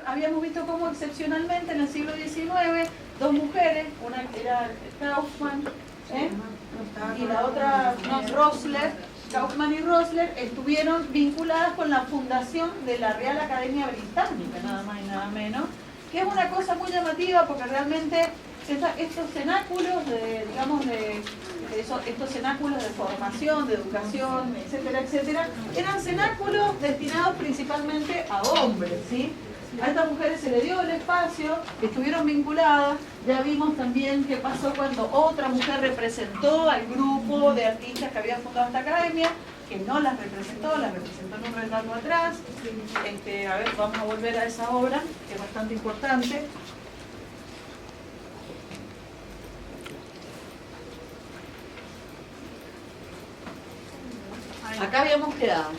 habíamos visto cómo excepcionalmente en el siglo XIX dos mujeres, una que era Kaufmann y la otra Rosler, Kaufmann y Rosler, estuvieron vinculadas con la fundación de la Real Academia Británica, nada más y nada menos, que es una cosa muy llamativa porque realmente estos cenáculos estos cenáculos de formación, de educación, etcétera, etcétera, eran cenáculos destinados principalmente a hombres, ¿sí? A estas mujeres se le dio el espacio, estuvieron vinculadas. Ya vimos también qué pasó cuando otra mujer representó al grupo de artistas que había fundado esta academia, que no las representó en un retrato atrás. A ver, vamos a volver a esa obra, que es bastante importante. Acá habíamos quedado.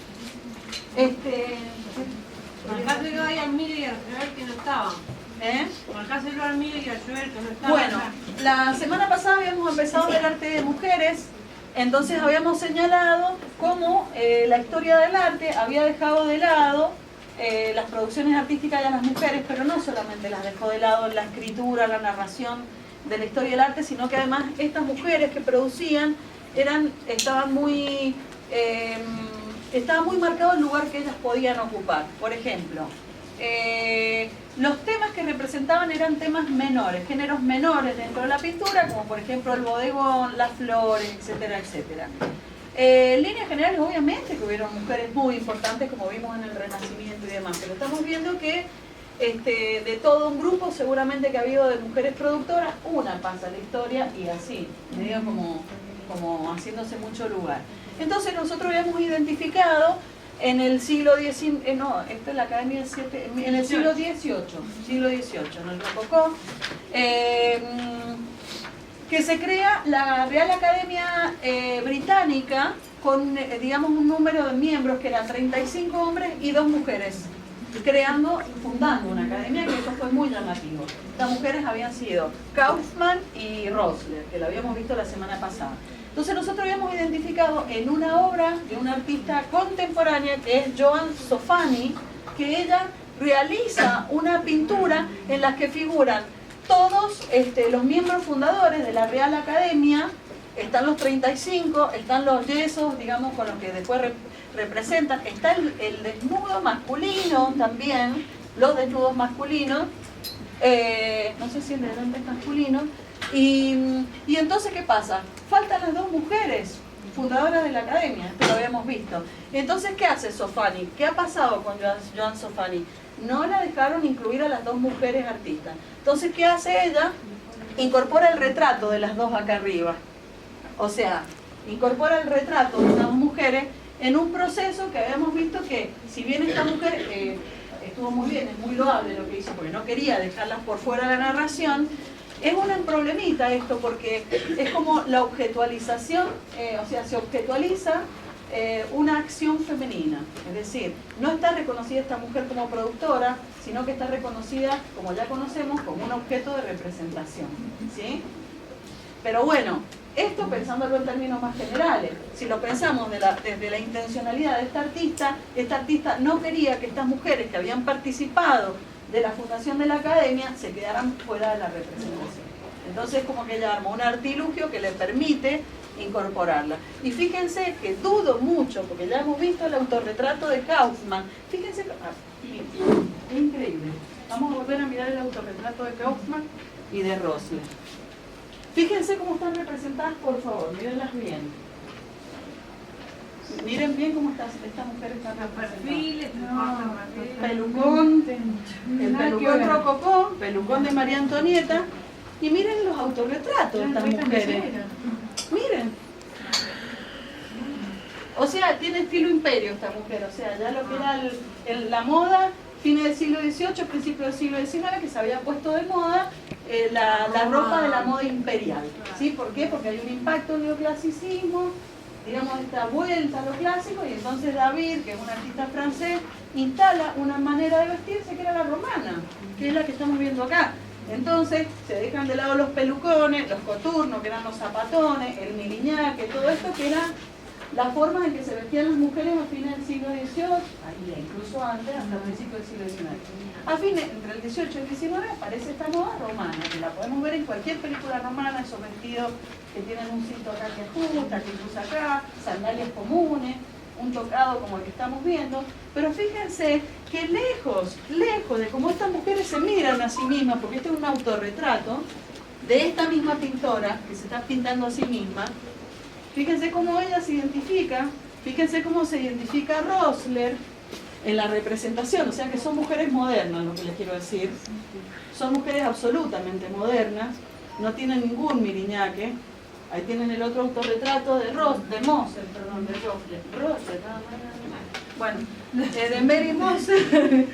Marcáselo ahí al Miguel y a Joel que no estaban. Marcáselo al Miguel y a Joel que no estaban. Bueno, la semana pasada habíamos empezado a ver arte de mujeres, entonces habíamos señalado cómo la historia del arte había dejado de lado las producciones artísticas de las mujeres, pero no solamente las dejó de lado la escritura, la narración de la historia del arte, sino que además estas mujeres que producían estaba muy marcado el lugar que ellas podían ocupar. Por ejemplo, los temas que representaban eran temas menores, géneros menores dentro de la pintura, como por ejemplo el bodegón, las flores, etcétera, etcétera. En líneas generales, obviamente que hubieron mujeres muy importantes, como vimos en el Renacimiento y demás, pero estamos viendo que de todo un grupo seguramente que ha habido de mujeres productoras, una pasa a la historia y así, medio como haciéndose mucho lugar. Entonces nosotros habíamos identificado en el siglo XIX, esta es la Academia del en el siglo XVIII, en el Rococó, que se crea la Real Academia Británica con, digamos, un número de miembros que eran 35 hombres y 2 mujeres, fundando una academia, que eso fue muy llamativo. Las mujeres habían sido Kaufmann y Rosler, que lo habíamos visto la semana pasada. Entonces nosotros habíamos identificado en una obra de una artista contemporánea que es Joan Sofani, que ella realiza una pintura en la que figuran todos los miembros fundadores de la Real Academia. Están los 35, están los yesos, digamos, con los que después representan. Está el desnudo masculino también, los desnudos masculinos. No sé si el de delante es masculino. Y entonces, ¿qué pasa? Faltan las 2 mujeres fundadoras de la academia, esto lo habíamos visto. Entonces, ¿qué hace Sofani? ¿Qué ha pasado con Joan Sofani? No la dejaron incluir a las 2 mujeres artistas. Entonces, ¿qué hace ella? Incorpora el retrato de las 2 acá arriba. O sea, incorpora el retrato de las 2 mujeres en un proceso que habíamos visto que, si bien esta mujer estuvo muy bien, es muy loable lo que hizo, porque no quería dejarlas por fuera de la narración. Es un problemita esto, porque es como la objetualización, o sea, se objetualiza una acción femenina. Es decir, no está reconocida esta mujer como productora, sino que está reconocida, como ya conocemos, como un objeto de representación, ¿sí? Pero bueno, esto pensándolo en términos más generales. Si lo pensamos desde la intencionalidad de esta artista no quería que estas mujeres que habían participado de la fundación de la academia se quedaran fuera de la representación. Entonces como que ella armó un artilugio que le permite incorporarla. Y fíjense que dudo mucho, porque ya hemos visto el autorretrato de Kaufmann. Fíjense, es increíble. Vamos a volver a mirar el autorretrato de Kaufmann y de Rosler. Fíjense cómo están representadas, por favor, mírenlas bien. Miren bien cómo esta mujer está representada. Pelucón, el pelucón rococó, pelucón de María Antonieta. Y miren los autorretratos de estas mujeres. Miren. O sea, tiene estilo imperio esta mujer. O sea, ya lo que era la moda, fines del siglo XVIII, principio del siglo XIX, que se había puesto de moda la ropa de la moda imperial. ¿Sí? ¿Por qué? Porque hay un impacto del neoclasicismo, digamos, esta vuelta a lo clásico, y entonces David, que es un artista francés, instala una manera de vestirse que era la romana, que es la que estamos viendo acá. Entonces se dejan de lado los pelucones, los coturnos, que eran los zapatones, el miriñaque, todo esto que era las formas en que se vestían las mujeres a fines del siglo XVIII, e incluso antes, hasta el principio del siglo XIX. A fines, entre el XVIII y el XIX, aparece esta moda romana, que la podemos ver en cualquier película romana, esos vestidos que tienen un cinto acá que ajusta, que cruza acá, sandalias comunes, un tocado como el que estamos viendo, pero fíjense que lejos de cómo estas mujeres se miran a sí mismas, porque este es un autorretrato de esta misma pintora que se está pintando a sí misma. Fíjense cómo ella se identifica, fíjense cómo se identifica Rosler en la representación, o sea que son mujeres modernas, lo que les quiero decir. Son mujeres absolutamente modernas, no tienen ningún miriñaque. Ahí tienen el otro autorretrato de Moser, perdón, de Rosler, bueno, de Mary Moser.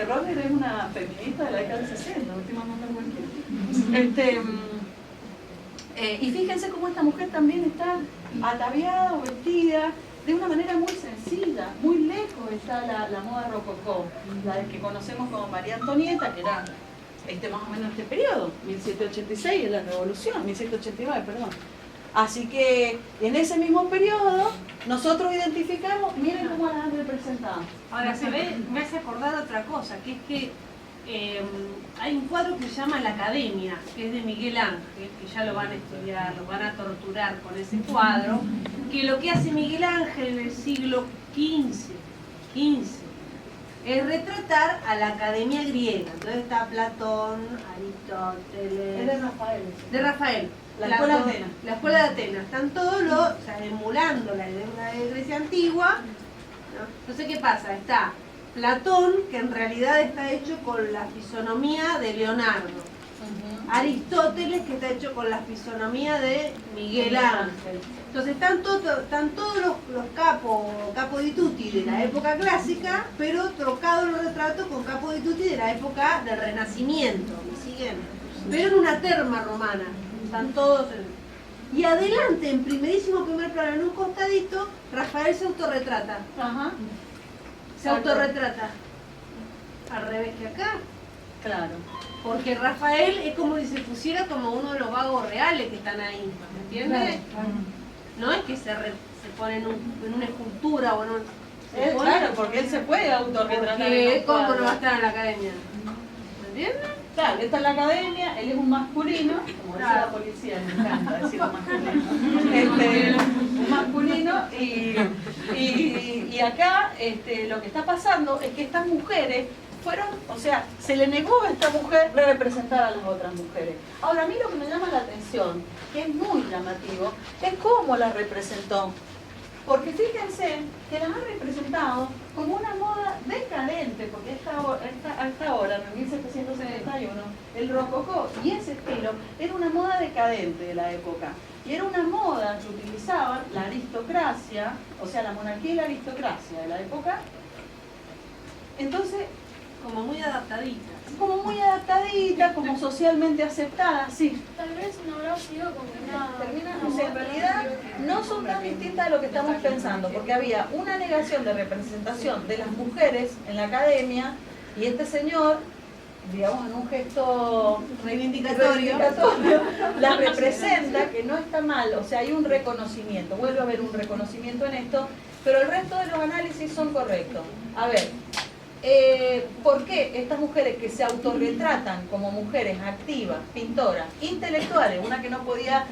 Rosler es una feminista de la década del 60, últimamente cualquiera. Y fíjense cómo esta mujer también está ataviada o vestida de una manera muy sencilla, muy lejos está la moda rococó, la que conocemos como María Antonieta, que era más o menos este periodo, 1786 es la revolución, 1789, perdón. Así que en ese mismo periodo nosotros identificamos, miren cómo las han representado. Ahora, me hace acordar otra cosa, que es que hay un cuadro que se llama La Academia, que es de Miguel Ángel, que ya lo van a estudiar, lo van a torturar con ese cuadro, que lo que hace Miguel Ángel en el siglo XV, es retratar a la Academia griega. Entonces está Platón, Aristóteles... Es de Rafael. De Rafael. La escuela de Atenas. La escuela de Atenas. Están todos emulando la de Grecia antigua, ¿no? Entonces, ¿qué pasa? Está Platón, que en realidad está hecho con la fisonomía de Leonardo. Aristóteles, que está hecho con la fisonomía de Miguel Ángel. Entonces están todos los capo di tutti de la época clásica, pero trocados los retratos con capo di tutti de la época del Renacimiento, ¿me siguen? Pero en una terma romana, están todos y adelante, en primer plano, en un costadito, Rafael se autorretrata. Ajá. Se autorretrata. Al revés que acá. Claro. Porque Rafael es como si se pusiera como uno de los vagos reales que están ahí, ¿me entiendes? Claro. No es que se pone en una escultura o en un... Claro, porque él se puede autorretratar. Porque ¿cómo no va a estar en la academia? ¿Me entiendes? Claro, esta es la academia, él es un masculino, como dice la policía, me encanta decir masculino. Un masculino y acá lo que está pasando es que estas mujeres fueron, o sea, se le negó a esta mujer representar a las otras mujeres. Ahora, a mí lo que me llama la atención, que es muy llamativo, es cómo las representó. Porque fíjense que las ha representado como una moda decadente, porque a esta hora, en 1771, el rococó y ese estilo era una moda decadente de la época. Y era una moda que utilizaban la aristocracia, o sea, la monarquía y la aristocracia de la época. Entonces, como muy adaptadita. Como muy adaptadita, como socialmente aceptada, sí. Tal vez no habrá sido como una... O sea, en realidad no son tan distintas de lo que estamos pensando, porque había una negación de representación de las mujeres en la academia, y este señor, digamos en un gesto reivindicatorio, la representa, que no está mal, o sea, hay un reconocimiento, vuelve a haber un reconocimiento en esto, pero el resto de los análisis son correctos. A ver, ¿por qué estas mujeres que se autorretratan como mujeres activas, pintoras, intelectuales, una que no podía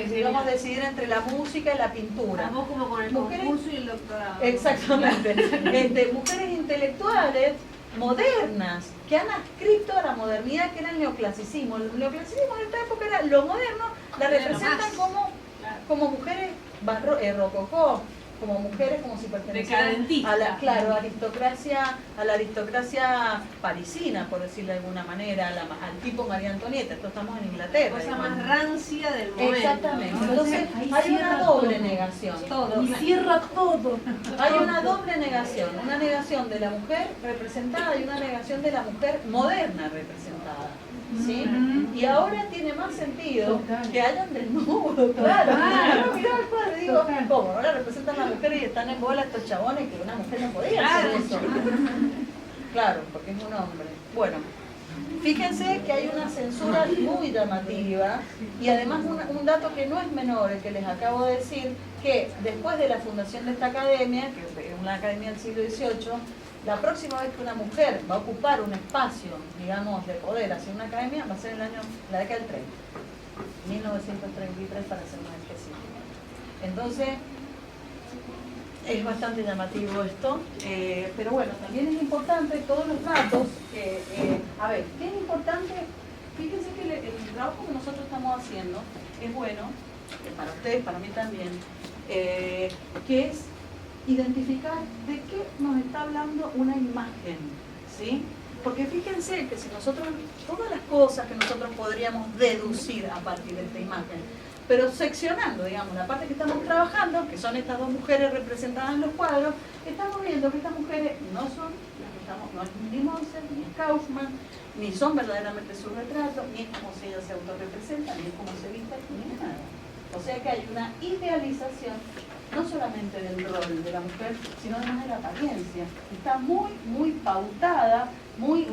digamos, decidir entre la música y la pintura? Vamos como con el concurso y el doctorado. Exactamente. Mujeres intelectuales, modernas, que han adscrito a la modernidad, que era el neoclasicismo. El neoclasicismo en esta época era lo moderno, la representan como mujeres rococó, como mujeres, como si pertenecieran a la aristocracia parisina, por decirlo de alguna manera, al tipo María Antonieta. Esto estamos en Inglaterra. Cosa más rancia del momento. Exactamente. Entonces hay una doble negación. Todo. Y cierra todo. Hay una doble negación. Una negación de la mujer representada y una negación de la mujer moderna representada. ¿Sí? Y ahora tiene más sentido que hayan desnudo, claro. Mirá el cuadro y digo, ¿cómo? Ahora representan a las mujeres y están en bola estos chabones que una mujer no podía hacer eso. Claro, porque es un hombre. Bueno, Fíjense que hay una censura muy llamativa y además un dato que no es menor, el que les acabo de decir, que después de la fundación de esta academia, que es una academia del siglo XVIII, la próxima vez que una mujer va a ocupar un espacio, digamos, de poder hacia una academia, va a ser la década del 30, 1933 para ser más específico. Entonces, es bastante llamativo esto, pero bueno, también es importante todos los datos. A ver, ¿qué es importante? Fíjense que el trabajo que nosotros estamos haciendo es bueno, para ustedes, para mí también, que es identificar de qué nos está hablando una imagen, ¿sí? Porque fíjense que si nosotros, todas las cosas que nosotros podríamos deducir a partir de esta imagen, pero seccionando, digamos, la parte que estamos trabajando, que son estas dos mujeres representadas en los cuadros, estamos viendo que estas mujeres no son las que estamos, no es ni Moser, ni es Kaufman, ni son verdaderamente sus retratos, ni es como si ella se autorrepresenta, ni es como se viste, ni es nada. O sea que hay una idealización, no solamente del rol de la mujer, sino además de la apariencia. Está muy, muy pautada, muy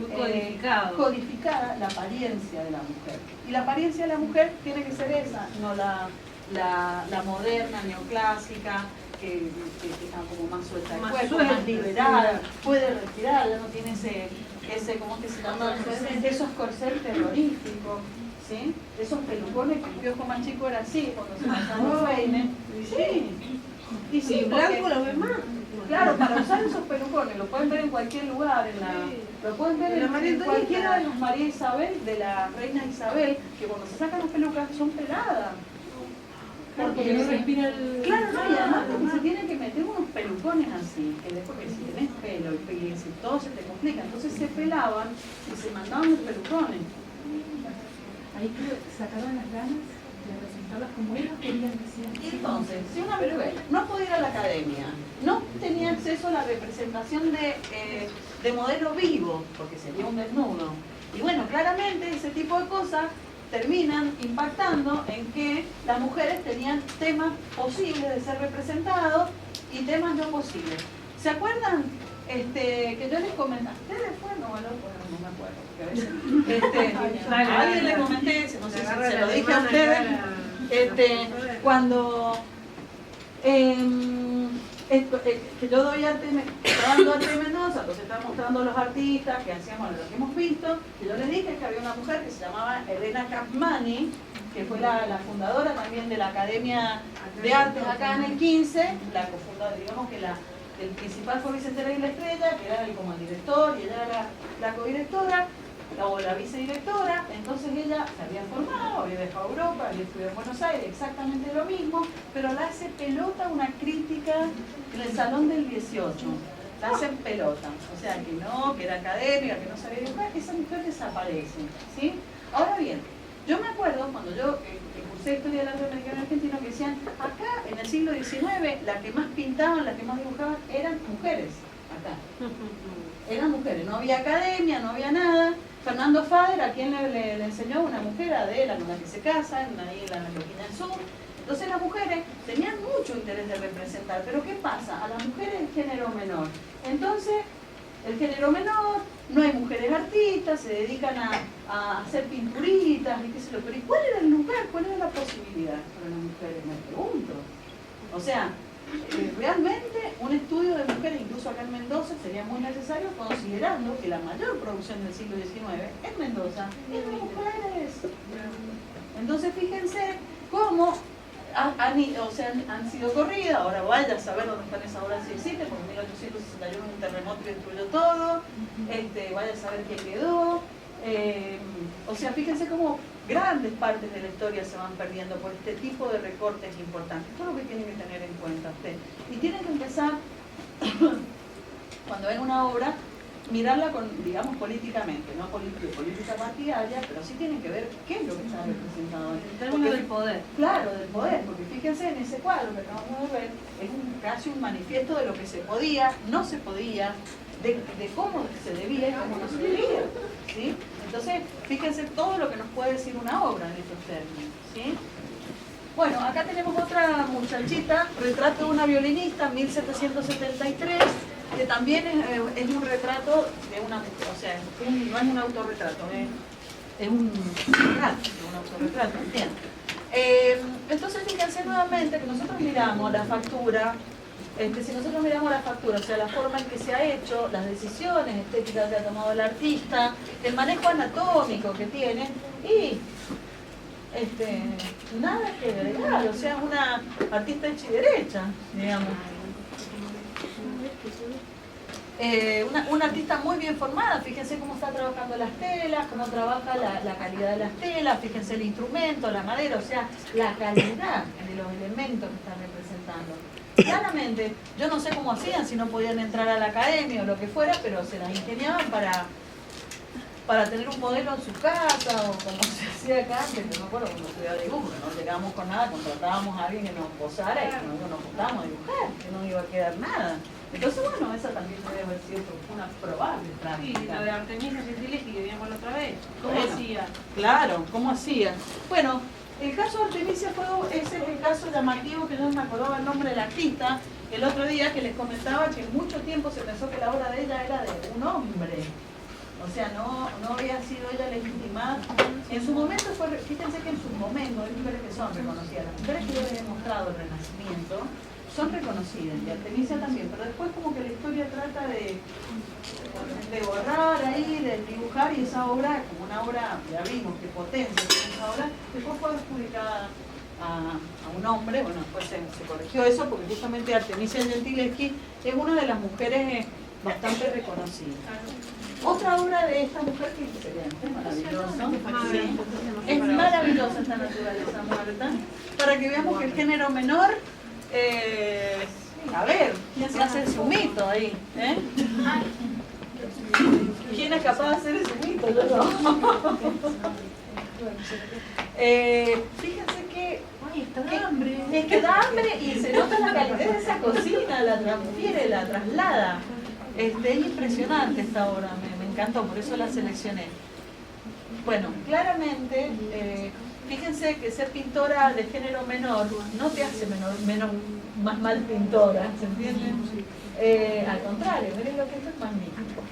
codificada la apariencia de la mujer. Y la apariencia de la mujer tiene que ser esa, no la moderna, neoclásica, que está como más suelta de cuerpo, más liberada, puede respirar, ya no tiene ese ¿cómo que se llama? Esos corsés terroríficos, ¿sí? Esos pelucones que el Piojo más chico era así, cuando se pasaban los peines. Sí. Y sí, blanco lo ve más. Claro, para usar esos pelucones, lo pueden ver en cualquier lugar, lo pueden ver en cualquiera de las María Isabel, de la reina Isabel, que cuando se sacan las pelucas son peladas. Porque no respira el... Claro, no, y además porque se tienen que meter unos pelucones así, que después que si tenés pelo y todo se te complica, entonces se pelaban y se mandaban los pelucones. Ahí creo que sacaron las ganas de representarlas como ellos querían que sean. Entonces, si una mujer no podía ir a la academia, no tenía acceso a la representación de modelo vivo, porque sería un desnudo. Y bueno, claramente ese tipo de cosas terminan impactando en que las mujeres tenían temas posibles de ser representados y temas no posibles. ¿Se acuerdan que yo les comenté? ¿Ustedes fueron o no me acuerdo? Porque a alguien le comenté, no sé si se lo dije a ustedes, cuando que yo doy arte, estaba dando arte de Mendoza, entonces estaba mostrando los artistas que hacíamos lo que hemos visto, y yo les dije que había una mujer que se llamaba Elena Kaufmani, que fue la fundadora también de la Academia de Artes acá en el 15, la cofundadora, digamos que el principal fue Vicente Rey La Estrella, que era como el director, y ella era la codirectora, o la vicedirectora. Entonces ella se había formado, había dejado Europa, había estudiado en Buenos Aires, exactamente lo mismo, pero la hace pelota una crítica en el Salón del 18. La hacen pelota, o sea que no, que era académica, que no sabía dibujar, esa mujer desaparece, ¿sí? Ahora bien, yo me acuerdo cuando yo cursé Historia del Arte Americano Argentino que decían, acá en el siglo XIX, las que más pintaban, las que más dibujaban, eran mujeres, acá. Eran mujeres, no había academia, no había nada. Fernando Fader, ¿a quién le enseñó? Una mujer, Adela, con la que se casan, ahí en la Neuquén del Sur. Entonces las mujeres tenían mucho interés de representar, pero ¿qué pasa? A las mujeres el género menor. Entonces, el género menor, no hay mujeres artistas, se dedican a hacer pinturitas y qué sé yo. Pero ¿y cuál era el lugar? ¿Cuál era la posibilidad para las mujeres? Me pregunto. O sea, realmente un estudio de mujeres, incluso acá en Mendoza, sería muy necesario considerando que la mayor producción del siglo XIX en Mendoza es de mujeres. Entonces fíjense cómo han sido corridas. Ahora vaya a saber dónde están esas obras si existen, porque en 1861 un terremoto destruyó todo, vaya a saber qué quedó. O sea, fíjense cómo grandes partes de la historia se van perdiendo por este tipo de recortes importantes. Todo lo que tienen que tener en cuenta ustedes. Y tienen que empezar, cuando ven una obra, mirarla con, digamos, políticamente, no política partidaria, pero sí tienen que ver qué es lo que está representado. En términos del poder. Claro, del poder, porque fíjense en ese cuadro que acabamos de ver, es casi un manifiesto de lo que se podía, no se podía, de cómo se debía y cómo no se debía, ¿sí? Entonces, fíjense todo lo que nos puede decir una obra en estos términos, ¿sí? Bueno, acá tenemos otra muchachita, retrato de una violinista, 1773, que también es un retrato de una mujer, o sea, no es un autorretrato, es un retrato, un autorretrato, bien. Entonces fíjense nuevamente que nosotros miramos la factura, si nosotros miramos la factura, o sea, la forma en que se ha hecho, las decisiones estéticas que ha tomado el artista, el manejo anatómico que tiene, y nada que agregar, o sea, es una artista hecha y derecha, digamos. Una artista muy bien formada, fíjense cómo está trabajando las telas, cómo trabaja la calidad de las telas, fíjense el instrumento, la madera, o sea, la calidad de los elementos que están representando. Claramente, yo no sé cómo hacían, si no podían entrar a la academia o lo que fuera, pero se las ingeniaban para tener un modelo en su casa, o como se hacía acá antes, que no me acuerdo cuando estudiaba dibujo, que no llegábamos con nada, contratábamos a alguien que nos posara y nosotros nos juntábamos a dibujar, que no iba a quedar nada. Entonces, bueno, esa también debe haber sido una probable práctica. Sí, la de Artemisia Gentileschi que veíamos la otra vez. ¿Cómo Bueno, hacía? Claro, ¿cómo hacía? Bueno, el caso de Artemisia ese es el caso llamativo que yo no me acordaba el nombre del artista el otro día, que les comentaba que mucho tiempo se pensó que la obra de ella era de un hombre. O sea, no había sido ella legitimada. En su momento fíjense que en su momento hay mujeres que son reconocidas. Las mujeres que yo les he mostrado el Renacimiento son reconocidas, y Artemisia también, pero después como que la historia trata de borrar ahí, de dibujar, y esa obra, como una obra, ya vimos que potencia esa obra, después fue adjudicada a un hombre. Bueno, después se corrigió eso, porque justamente Artemisia Gentileschi es una de las mujeres bastante reconocidas. Otra obra de esta mujer que es maravillosa, sí, es maravillosa esta naturaleza muerta, para que veamos que el género menor, a ver, ¿quién se hace el sumito ahí? ¿Quién es capaz de hacer el sumito? Yo no. Fíjense que es que da hambre, y se nota la calidez de esa cocina, la transfiere, la traslada. Es impresionante esta obra, me encantó, por eso la seleccioné. Bueno, claramente, fíjense que ser pintora de género menor no te hace más mal pintora, ¿se entiende? Al contrario, miren lo que esto es magnífico.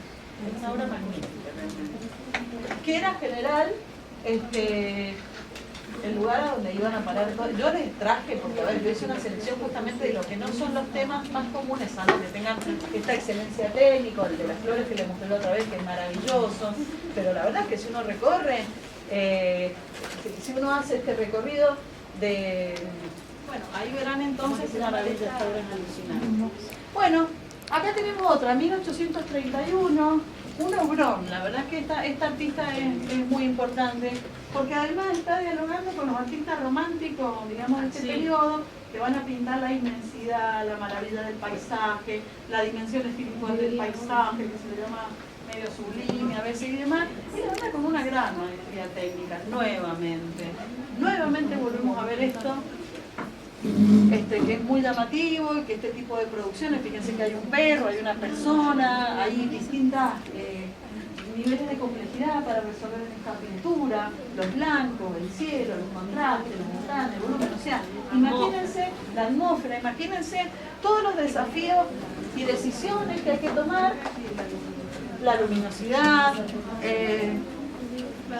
Es una obra magnífica, realmente. Que era general, el lugar a donde iban a parar todo. Yo les traje, porque a ver, yo hice una selección justamente de lo que no son los temas más comunes, salvo que tengan esta excelencia técnica, el de las flores que les mostré la otra vez, que es maravilloso, pero la verdad es que si uno recorre, si uno hace este recorrido de... Bueno, ahí verán entonces qué maravilla, esta obra es alucinante. Bueno, acá tenemos otra, 1831, un obrón. La verdad es que esta artista es muy importante, porque además está dialogando con los artistas románticos, digamos, de este periodo, que van a pintar la inmensidad, la maravilla del paisaje, la dimensión espiritual del paisaje, que se le llama medio sublime a veces y demás, y la verdad con una gran maestría técnica, nuevamente. Nuevamente volvemos a ver esto, que es muy llamativo, y que este tipo de producciones, fíjense que hay un perro, hay una persona, hay distintas niveles de complejidad para resolver esta pintura, los blancos, el cielo, los contrastes, los montantes, el volumen, o sea, imagínense la atmósfera, imagínense todos los desafíos y decisiones que hay que tomar, la luminosidad,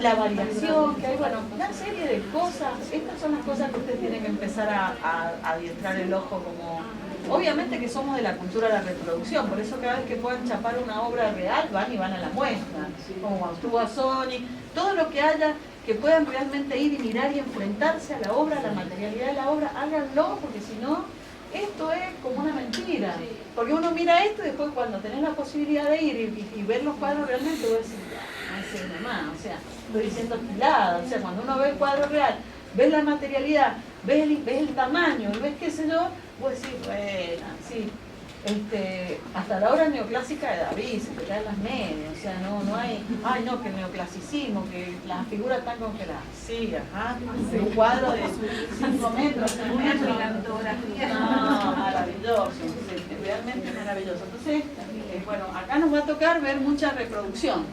la variación que hay, bueno, una serie de cosas. Estas son las cosas que ustedes tienen que empezar a adiestrar el ojo, como obviamente que somos de la cultura de la reproducción, por eso cada vez que puedan chapar una obra real van a la muestra, como cuando estuvo a Sony, todo lo que haya que puedan realmente ir y mirar y enfrentarse a la obra, a la materialidad de la obra, háganlo, porque si no, esto es como una mentira, porque uno mira esto y después cuando tenés la posibilidad de ir y ver los cuadros realmente, vos decís, no es ser nomás, o sea, estoy diciendo estilada, o sea, cuando uno ve el cuadro real, ves la materialidad, ves el tamaño, y ves qué sé yo, vos decís, bueno, sí, hasta la obra neoclásica de David se te caen las medias, o sea, no hay, ay no, que el neoclasicismo, que las figuras están congeladas, sí, ajá, un cuadro de 5 metros, 6 metros, no, maravilloso, realmente maravilloso. Entonces, bueno, acá nos va a tocar ver mucha reproducción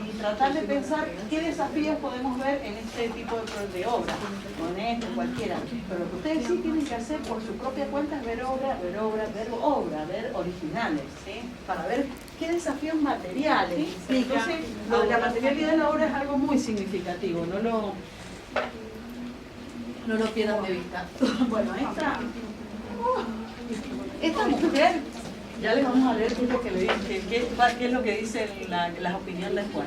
y tratar de pensar qué desafíos podemos ver en este tipo de obra, o en este, cualquiera. Pero lo que ustedes sí tienen que hacer por su propia cuenta es ver obra, ver originales, ¿sí? Para ver qué desafíos materiales implica. Entonces, lo de la materialidad de la obra es algo muy significativo, no lo pierdan de vista. Bueno, esta mujer, ya les vamos a leer qué es lo que le dice, qué es lo que dice la opinión después.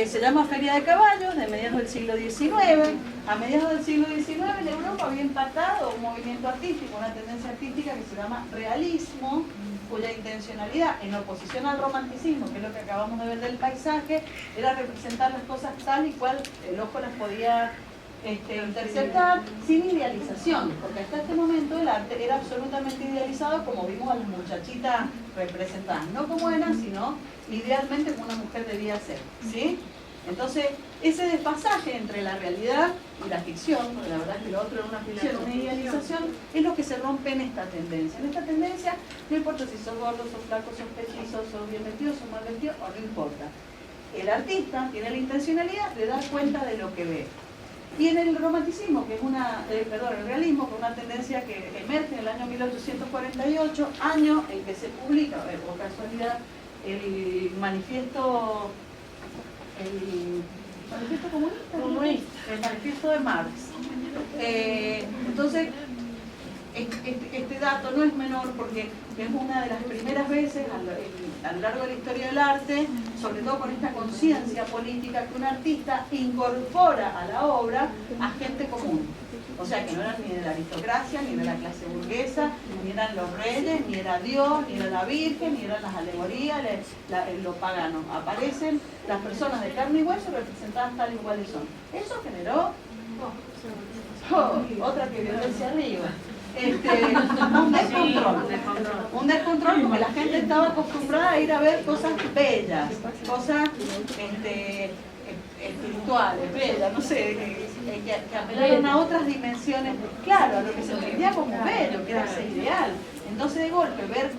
Se llama Feria de Caballos, de mediados del siglo XIX. A mediados del siglo XIX en Europa había impactado un movimiento artístico, una tendencia artística que se llama realismo, cuya intencionalidad, en oposición al romanticismo, que es lo que acabamos de ver del paisaje, era representar las cosas tal y cual el ojo las podía interceptar, sin idealización, porque hasta este momento el arte era absolutamente idealizado, como vimos a las muchachitas representadas, no como eran, sino idealmente como una mujer debía ser, ¿sí? Entonces, ese desfasaje entre la realidad y la ficción, porque la verdad es que lo otro era una ficción, una idealización, es lo que se rompe en esta tendencia. En esta tendencia, no importa si sos gordo, sos flaco, sos pellizo, sos bien vestido, sos mal vestido, o no importa. El artista tiene la intencionalidad de dar cuenta de lo que ve. Y en el romanticismo, que es el realismo, que es una tendencia que emerge en el año 1848, año en que se publica, por casualidad, el manifiesto comunista, el manifiesto de Marx. Entonces, este dato no es menor porque es una de las primeras veces a lo largo de la historia del arte, sobre todo con esta conciencia política, que un artista incorpora a la obra a gente común. O sea, que no eran ni de la aristocracia, ni de la clase burguesa, ni eran los reyes, ni era Dios, ni era la Virgen, ni eran las alegorías, los paganos. Aparecen las personas de carne y hueso representadas tal y cuales son. Eso generó otra que violencia arriba. Un descontrol porque la gente estaba acostumbrada a ir a ver cosas bellas, cosas espirituales, bellas, no sé, que apelaron a otras dimensiones, claro, a lo que se entendía como bello, que era ese ideal. Entonces de golpe ver,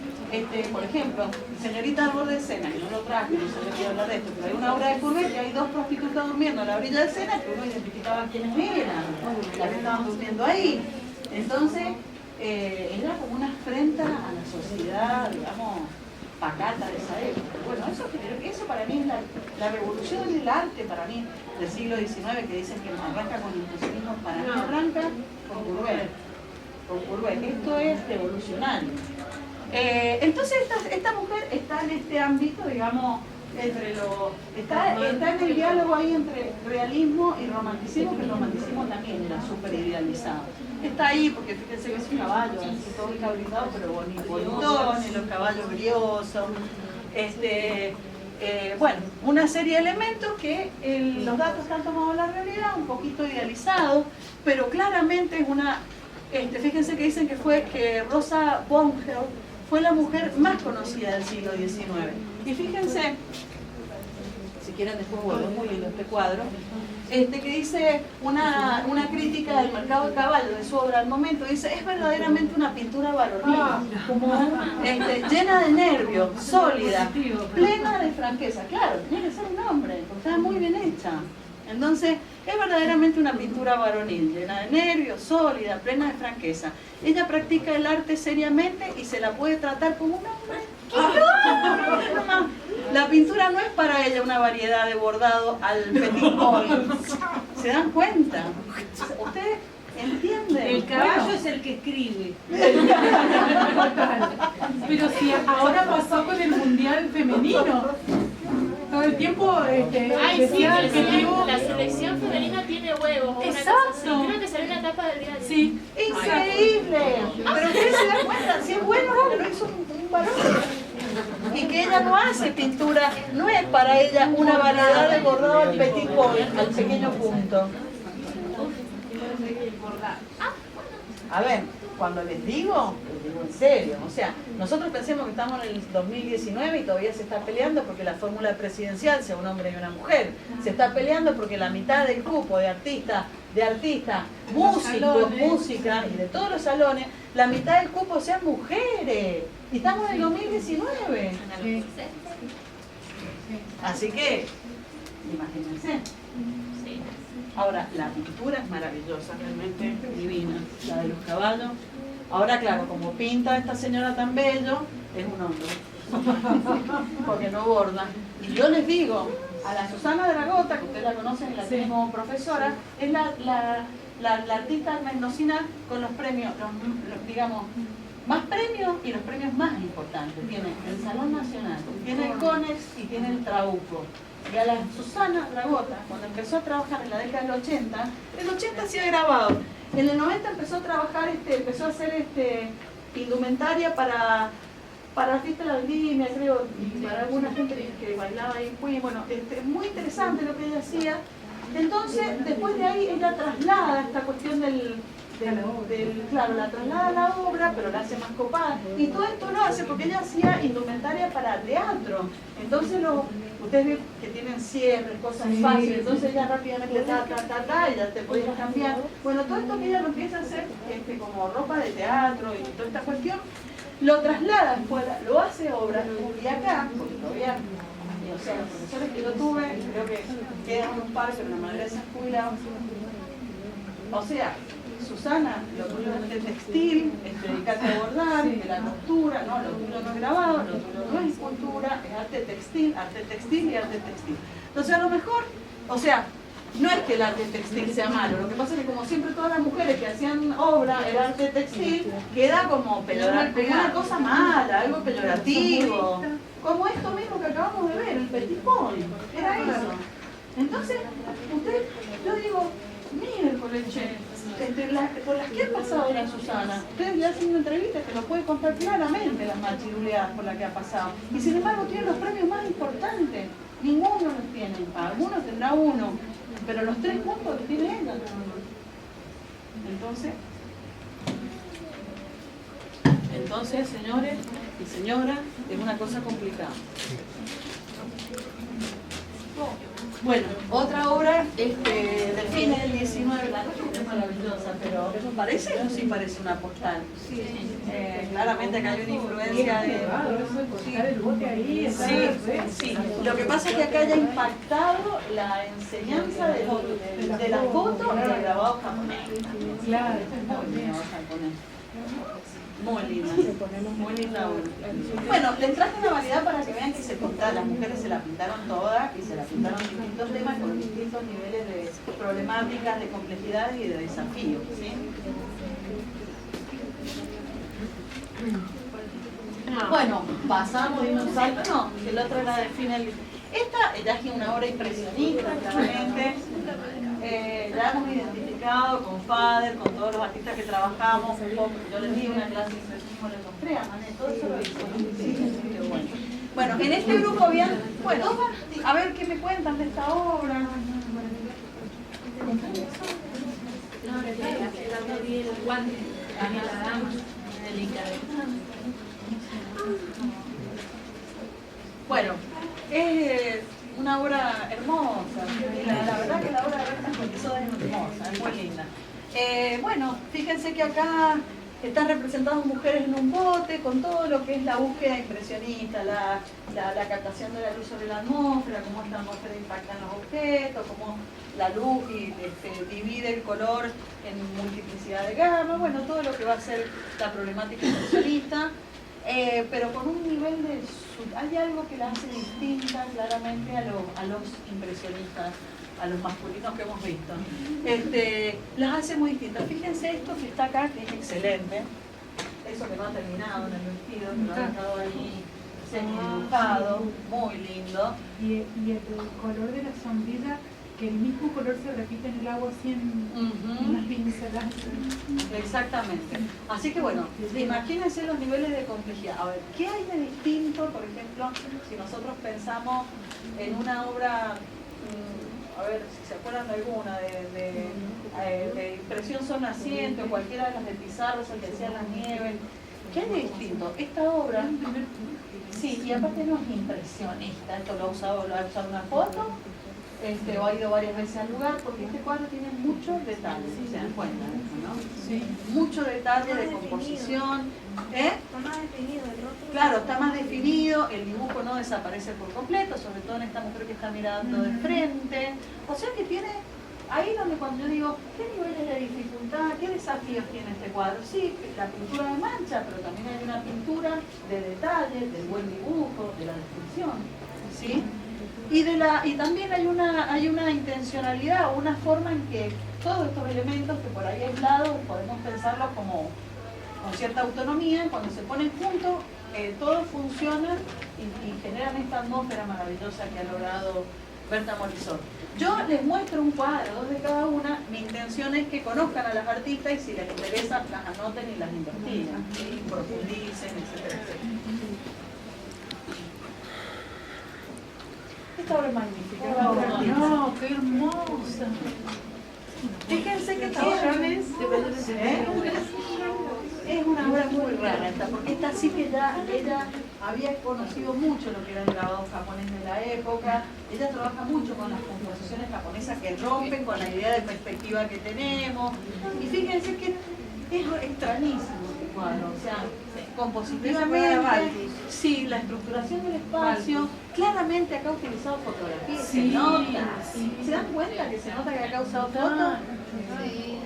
por ejemplo, Señorita al borde de Sena, que no lo traje, no se le quiere hablar de esto, pero hay una obra de Courbet que hay dos prostitutas durmiendo a la orilla de Sena que uno identificaba quiénes eran, las que estaban durmiendo ahí. Entonces, era como una afrenta a la sociedad, digamos, pacata de esa época. Bueno, eso para mí es la revolución del arte, para mí, del siglo XIX, que dicen que arranca con el impresionismo, para mí arranca con Courbet. Esto es revolucionario. Entonces, esta mujer está en este ámbito, digamos, está en el diálogo ahí entre realismo y romanticismo, que el romanticismo también era súper idealizado. Está ahí porque fíjense que es un caballo, así todo encabrillado, pero bonitón, y los caballos briosos. Bueno, una serie de elementos que los datos están tomados de la realidad, un poquito idealizados, pero claramente es una... fíjense que dicen que Rosa Bonheur fue la mujer más conocida del siglo XIX. Y fíjense, si quieren después vuelvo, es muy lindo este cuadro, que dice una crítica del mercado de caballos de su obra al momento, dice, es verdaderamente una pintura varonil, llena de nervios, sólida, plena de franqueza. Claro, tenía que ser un hombre, porque estaba muy bien hecha. Entonces, es verdaderamente una pintura varonil, llena de nervios, sólida, plena de franqueza. Ella practica el arte seriamente y se la puede tratar como un hombre. La pintura no es para ella una variedad de bordado al petit boy. ¿Se dan cuenta? ¿Ustedes entienden? El caballo es el que escribe. Pero si ahora pasó con el mundial femenino. Todo el tiempo Ay, sí, decía que que digo, la selección femenina tiene huevos. Exacto. Creo que salió una etapa del diario. sí, ¡Increíble! Pero ustedes se dan cuenta, si es bueno que lo hizo un varón. Y que ella no hace pintura, no es para ella una variedad de bordado al petit boy, al pequeño punto. A ver, cuando les digo digo en serio, o sea, nosotros pensemos que estamos en el 2019 y todavía se está peleando porque la fórmula presidencial sea un hombre y una mujer. Se está peleando porque la mitad del cupo de artistas, músicos, música y de todos los salones, la mitad del cupo sean mujeres. Y estamos en el 2019. Así que, imagínense. Ahora, la pintura es maravillosa, realmente divina, la de los caballos. Ahora, claro, como pinta esta señora tan bello, es un hombre, porque no borda. Y yo les digo, a la Susana Dragota, que ustedes la conocen, la tienen como profesora, es la artista mendocina con los premios, los, digamos, más premios y los premios más importantes. Tiene el Salón Nacional, tiene el CONEX y tiene el Trabuco. Y a la Susana Dragota, cuando empezó a trabajar en la década del 80, el 80 se ha grabado. En el 90 empezó a trabajar, empezó a hacer indumentaria para artistas de la línea, creo, y para alguna gente que bailaba ahí. Bueno, muy interesante lo que ella hacía. Entonces, después de ahí, ella traslada esta cuestión claro, la traslada a la obra, pero la hace más copada. Y todo esto lo hace porque ella hacía indumentaria para teatro. Entonces, ustedes ven que tienen cierres, cosas fáciles, entonces ella rápidamente y ya te podías cambiar. Bueno, todo esto que ella lo empieza a hacer como ropa de teatro y toda esta cuestión, lo traslada afuera, lo hace obra, y acá, porque todavía, o sea, los profesores que yo tuve, creo que quedan un par, pero la mayoría se han jubilado. O sea, Susana, lo tuyo es de textil, es dedicarte a bordar, de la costura, no, lo tuyo no es grabado, lo tuyo no es escultura, es arte textil y arte textil. Entonces a lo mejor, o sea, no es que el arte textil sea malo, lo que pasa es que como siempre todas las mujeres que hacían obra, el arte textil, queda como peyorativo, una cosa mala, algo peyorativo. Como esto mismo que acabamos de ver, el petit pony, era eso. Entonces, yo digo, miércoles, por las que ha pasado la Susana, ustedes ya haciendo entrevistas que lo pueden contar claramente las machiruleadas por las que ha pasado. Y sin embargo tienen los premios más importantes. Ninguno los tiene. Algunos tendrá uno, pero los 3 puntos los tiene ella. Entonces, señores y señoras, es una cosa complicada. Bueno, otra obra de fines del 19, la noche es maravillosa, pero ¿eso parece o sí parece una postal? Claramente acá hay una influencia de... Sí. Lo que pasa es que acá haya impactado la enseñanza de la foto y del grabado japonés. Claro, muy linda, muy linda obra. Bueno, les traje una variedad para que vean que las mujeres se la pintaron todas y se la pintaron distintos temas con distintos niveles de problemáticas, de complejidad y de desafíos, ¿sí? Bueno, pasamos de un salto, no, el otro era de final. Esta ya es una obra impresionista, claramente. La hemos identificado con Fader, con todos los artistas que trabajamos. Yo les di una clase de impresionismo, les mostré a Mané, todo eso lo hizo. Bueno, en este grupo había, bueno, a ver qué me cuentan de esta obra. Bueno, es una obra hermosa, la verdad que la obra de Berta Escontizó es hermosa, es muy linda. Bueno, fíjense que acá están representadas mujeres en un bote con todo lo que es la búsqueda impresionista, la captación de la luz sobre la atmósfera, cómo esta atmósfera impacta en los objetos, cómo la luz divide el color en multiplicidad de gamas, bueno, todo lo que va a ser la problemática impresionista. Pero con un nivel de... Hay algo que la hace distinta claramente a los impresionistas, a los masculinos que hemos visto. Las hace muy distintas. Fíjense esto que está acá, que es excelente. Eso que no ha terminado en el vestido, que lo ha dejado ahí semi-dibujado, muy lindo. Y el color de la sombrilla, que el mismo color se repite en el agua así en unas pinceladas. Exactamente. Así que bueno, imagínense los niveles de complejidad. A ver, ¿qué hay de distinto, por ejemplo, si nosotros pensamos en una obra, a ver si se acuerdan de alguna, de Impresión Sol Naciente o cualquiera de las de Pizarro, el que hacía las nieves? ¿Qué hay de distinto? Esta obra, sí, y aparte no es impresionista, esto lo ha usado una foto, o ha ido varias veces al lugar, porque este cuadro tiene muchos detalles, ¿se dan cuenta? ¿No? Sí. Mucho detalle de composición. Está más definido el rostro. Claro, está más definido, el dibujo no desaparece por completo, sobre todo en esta mujer que está mirando de frente. O sea que tiene, ahí donde cuando yo digo, ¿qué niveles de dificultad, qué desafíos tiene este cuadro? Sí, la pintura de mancha, pero también hay una pintura de detalle, del buen dibujo, de la descripción, ¿sí? Y también hay una intencionalidad, una forma en que todos estos elementos que por ahí aislados podemos pensarlos como con cierta autonomía, cuando se ponen juntos, todos funcionan y generan esta atmósfera maravillosa que ha logrado Berta Morisot. Yo les muestro un cuadro, 2 de cada una. Mi intención es que conozcan a las artistas y si les interesa las anoten y las investiguen, ¿sí? Profundicen, etcétera, etcétera. Esta obra es magnífica. No, qué hermosa. Fíjense que esta obra es una obra muy rara esta, porque esta sí que ya ella había conocido mucho lo que era el grabado japonés de la época. Ella trabaja mucho con las composiciones japonesas que rompen con la idea de perspectiva que tenemos. Y fíjense que es extrañísimo este cuadro, o sea, compositivamente, sí, la estructuración del espacio, claramente acá ha utilizado fotografía, se nota. ¿Se dan cuenta que se nota que acá ha usado foto? Sí.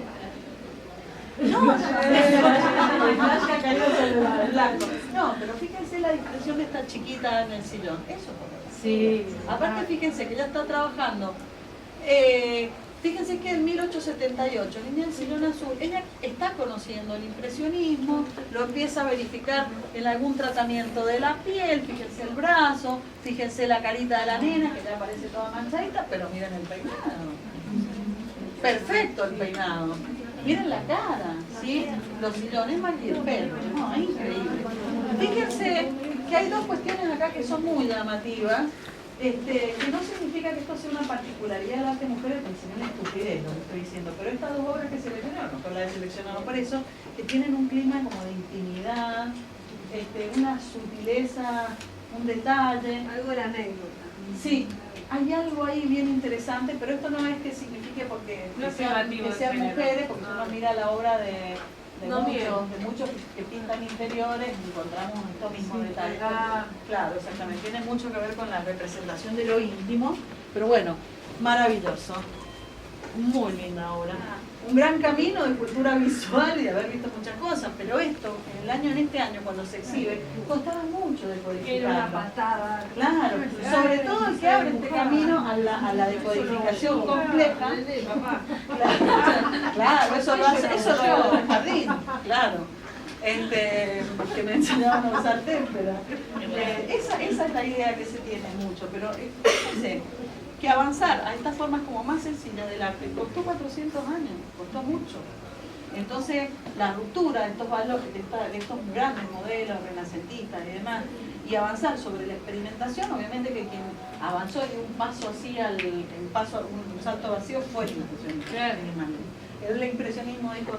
No, pero fíjense la discreción de esta chiquita en el sillón. Eso es fotografía. Sí. Aparte, fíjense que ella está trabajando. Fíjense que en 1878, Niña del Sillón Azul, ella está conociendo el impresionismo, lo empieza a verificar en algún tratamiento de la piel, fíjense el brazo, fíjense la carita de la nena, que ya parece toda manchadita, pero miren el peinado. Perfecto el peinado. Miren la cara, ¿sí? Los sillones y el pelo, ¿no? Es increíble. Fíjense que hay dos cuestiones acá que son muy llamativas. Que no significa que esto sea una particularidad del arte mujeres, porque sería una estupidez lo que estoy diciendo, pero estas dos obras que seleccionaron, no las he seleccionado por eso, que tienen un clima como de intimidad, una sutileza, un detalle. Algo de la anécdota. Sí, hay algo ahí bien interesante, pero esto no es que signifique porque No sean mujeres, porque si uno mira la obra de No, muchos que pintan interiores, encontramos estos mismos detalles. Claro, exactamente. Tiene mucho que ver con la representación de lo íntimo, pero bueno, maravilloso. Muy linda obra. Un gran camino de cultura visual y de haber visto muchas cosas, pero esto, en este año, cuando se exhibe, costaba mucho de Era una codificarlo. patada. Claro, sobre todo el que abre este camino a la decodificación compleja. Claro, eso lo hace el jardín, claro. Que me enseñaban a usar témpera. Esa es la idea que se tiene mucho, pero fíjense que avanzar a estas formas como más sencillas del arte costó 400 años, costó mucho. Entonces, la ruptura de estos valores, de estos grandes modelos renacentistas y demás, y avanzar sobre la experimentación, obviamente que quien avanzó y dio un paso así, un salto vacío fue el impresionismo. El impresionismo dijo,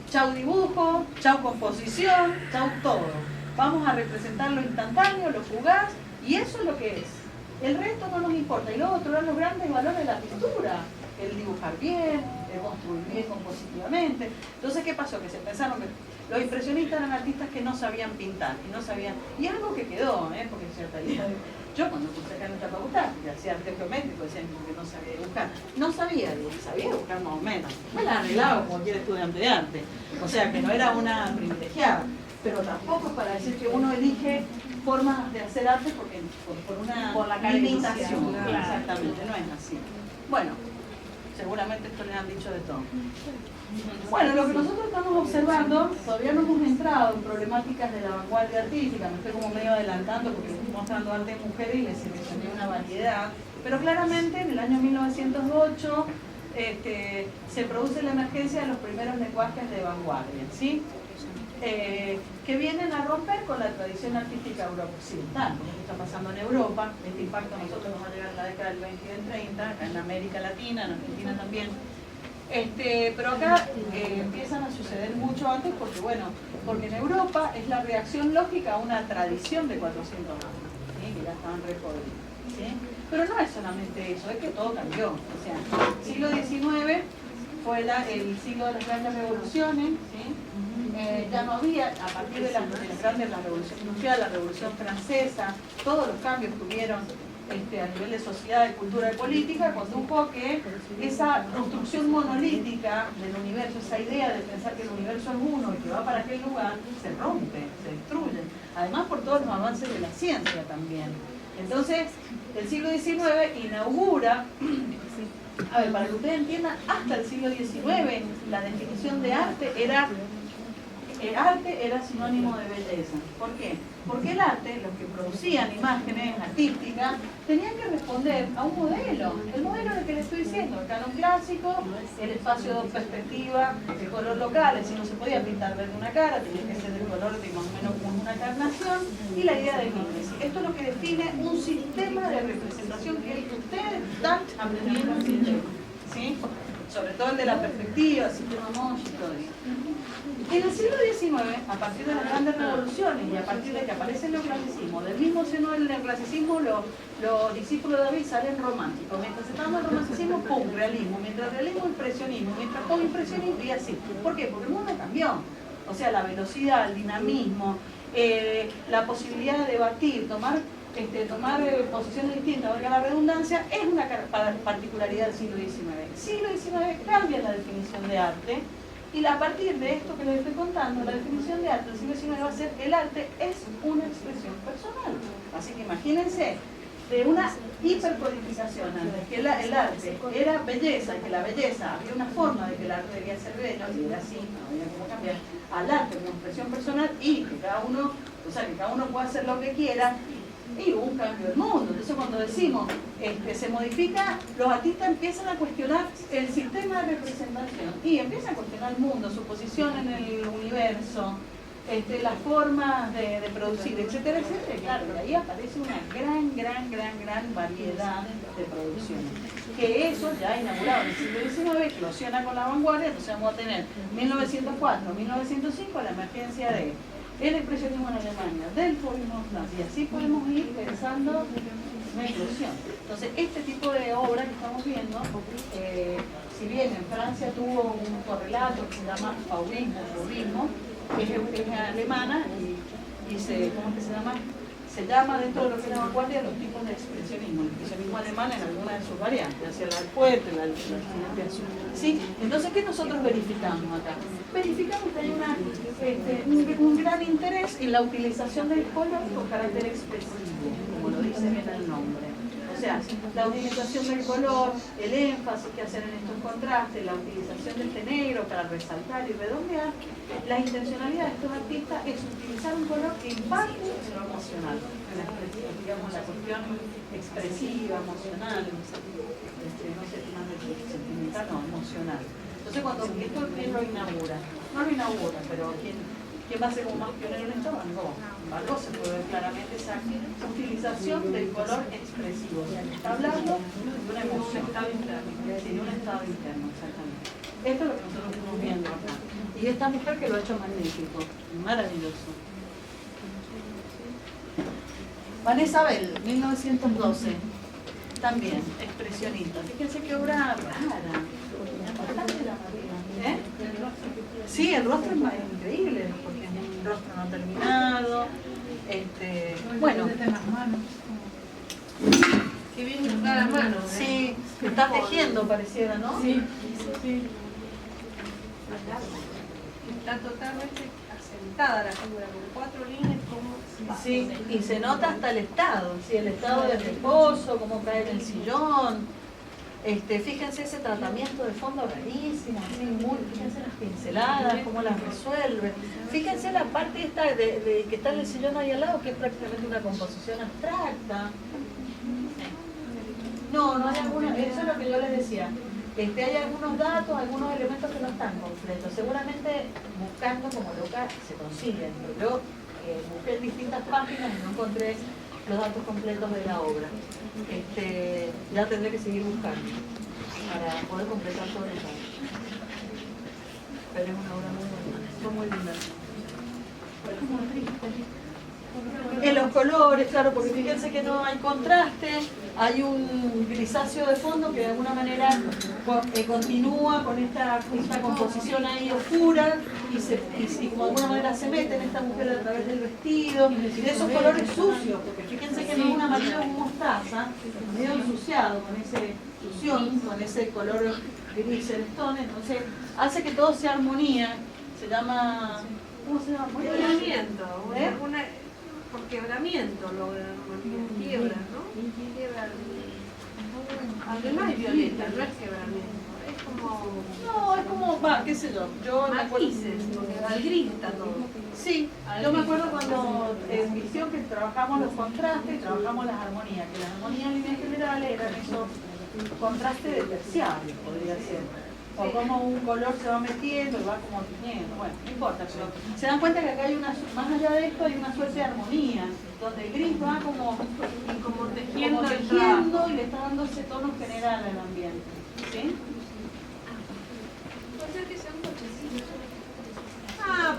chau dibujo, chau composición, chau todo. Vamos a representar lo instantáneo, lo fugaz, y eso es lo que es. El resto no nos importa. Y luego otro eran los grandes valores de la pintura. El dibujar bien, el construir bien compositivamente. Entonces, ¿qué pasó? Que se pensaron que los impresionistas eran artistas que no sabían pintar y no sabían. Y algo que quedó, porque en cierta idea. Yo cuando puse acá en nuestra facultad, que hacía arte geométrico, decían que no sabía dibujar. No sabía dibujar más o menos. Me la arreglaba como cualquier estudiante de arte. O sea, que no era una privilegiada. Pero tampoco es para decir que uno elige formas de hacer arte porque por la limitación. Claro. Exactamente, no es así. Bueno, seguramente esto les han dicho de todo. Bueno, lo que nosotros estamos observando, todavía no hemos entrado en problemáticas de la vanguardia artística, me estoy como medio adelantando porque estoy mostrando arte de mujeres y les seleccioné una variedad, pero claramente en el año 1908 se produce la emergencia de los primeros lenguajes de vanguardia, ¿sí? Que vienen a romper con la tradición artística occidental, lo que está pasando en Europa. Este impacto a nosotros nos va a llegar en la década del 20 y del 30, acá en América Latina, en Argentina también. Pero acá empiezan a suceder mucho antes porque, bueno, porque en Europa es la reacción lógica a una tradición de 400 años, ¿sí? Que ya estaban re podridos, ¿sí? Pero no es solamente eso, es que todo cambió. O sea, el siglo XIX fue el siglo de las grandes revoluciones, ¿sí? Ya no había, a partir de las grandes, la Revolución Industrial, la Revolución Francesa, todos los cambios que hubieron a nivel de sociedad, de cultura y política, condujo que esa construcción monolítica del universo, esa idea de pensar que el universo es uno y que va para aquel lugar, se rompe, se destruye. Además por todos los avances de la ciencia también. Entonces, el siglo XIX inaugura, a ver, para que ustedes entiendan, hasta el siglo XIX la definición de arte era sinónimo de belleza. ¿Por qué? Porque el arte, los que producían imágenes artísticas, tenían que responder a un modelo. El modelo del que les estoy diciendo, el canon clásico, el espacio de perspectiva, el color local, es decir, no se podía pintar verde una cara, tenía que ser del color de más o menos como una carnación, y la idea de mimesis. Esto es lo que define un sistema de representación que es el que ustedes están aprendiendo en Chile, ¿sí? Sobre todo el de la perspectiva, el sistema Monge y todo eso. En el siglo XIX, a partir de las grandes revoluciones y a partir de que aparece el neoclasicismo, del mismo seno del neoclasicismo, los discípulos de David salen románticos. Mientras estábamos en el romanticismo, pum, realismo. Mientras realismo, impresionismo. Mientras pum, impresionismo, y así. ¿Por qué? Porque el mundo cambió. O sea, la velocidad, el dinamismo, la posibilidad de debatir, tomar posiciones distintas, valga la redundancia, es una particularidad del siglo XIX. El siglo XIX cambia la definición de arte. Y a partir de esto que les estoy contando, la definición de arte del siglo XIX va a ser: el arte es una expresión personal. Así que imagínense, de una hipercodificación antes, que el arte era belleza, y que la belleza, había una forma de que el arte debía ser bello, y era así, no había cómo cambiar, al arte como expresión personal, y que cada uno, que cada uno pueda hacer lo que quiera, y hubo un cambio del mundo. Entonces cuando decimos se modifica, los artistas empiezan a cuestionar el sistema de representación y empiezan a cuestionar el mundo, su posición en el universo, las formas de producir, etcétera, etcétera. Y claro, de ahí aparece una gran variedad de producciones. Que eso ya inaugurado en el siglo XIX, eclosiona con la vanguardia. Entonces vamos a tener 1904, 1905, la emergencia de el expresionismo en Alemania, del fauvismo en Francia, y así podemos ir pensando una explosión. Entonces, este tipo de obra que estamos viendo, si bien en Francia tuvo un correlato que se llama fauvismo, que es alemana, y ¿cómo es que se llama? Se llama dentro de lo que es la vanguardia los tipos de expresionismo. El expresionismo alemán en alguna de sus variantes, hacia el poeta, la azul. ¿Sí? Entonces, ¿qué nosotros verificamos acá? Verificamos que hay un gran interés en la utilización del color con carácter expresivo, como lo dice bien el nombre. O sea, la utilización del color, el énfasis que hacen en estos contrastes, la utilización de este negro para resaltar y redondear, la intencionalidad de estos artistas es utilizar un color en parte en lo emocional, digamos la cuestión expresiva, emocional, no sé más de sentimental, no, emocional. Entonces cuando esto ¿quién lo inaugura? No lo inaugura, pero ¿quién va a ser como más pionero en esto? Van Gogh. Van Gogh se puede ver claramente esa utilización del color expresivo. O sea, que está hablando de una emoción, sí, de un estado interno, exactamente. Esto es lo que nosotros estamos viendo acá. Y esta mujer que lo ha hecho magnífico, maravilloso. Vanessa Bell, 1912, también expresionista. Fíjense qué obra rara. Bastante llamativa. Sí, el rostro es increíble, porque es un rostro no terminado. Bueno. Qué bien está la mano. Sí, está tejiendo, pareciera, ¿no? Sí, sí. Está totalmente asentada la figura, con 4 líneas como... Sí, y se nota hasta el estado, ¿sí? El estado de reposo, cómo cae en el sillón. Fíjense ese tratamiento de fondo rarísimo, así, fíjense las pinceladas, cómo las resuelve. Fíjense la parte esta de que está en el sillón ahí al lado, que es prácticamente una composición abstracta. No hay alguna, eso es lo que yo les decía. Hay algunos datos, algunos elementos que no están completos. Seguramente buscando como loca se consiguen. Yo busqué en distintas páginas y no encontré los datos completos de la obra. Ya tendré que seguir buscando para poder completar todo el dato. pero es una obra muy buena, son muy lindas. En los colores, claro, porque fíjense que no hay contraste, hay un grisáceo de fondo que de alguna manera continúa con esta composición ahí oscura y como de alguna manera se mete en esta mujer a través del vestido, y de esos colores sucios, porque fíjense que no es un amarillo como mostaza, medio ensuciado con ese fusión, con ese color gris el stone, entonces hace que todo sea armonía, se llama... ¿Cómo se llama? Quebramiento, ¿Eh? por quebramiento lo quiebra, ¿no? Quiebra. Aunque no es violeta, no es quebramiento, es como... No, es como, qué sé yo me acuerdo... Matices, porque al gris está todo. Sí, yo me acuerdo cuando en visión que trabajamos los contrastes y trabajamos las armonías, que las armonías en líneas generales eran esos contrastes de terciarios, podría ser. O como un color se va metiendo y va como tiñendo, bueno, no importa, pero se dan cuenta que acá hay una, más allá de esto hay una suerte de armonía, donde el gris va como tejiendo y le está dando ese tono general al ambiente. ¿Sí? Puede ser que sea un cochecito.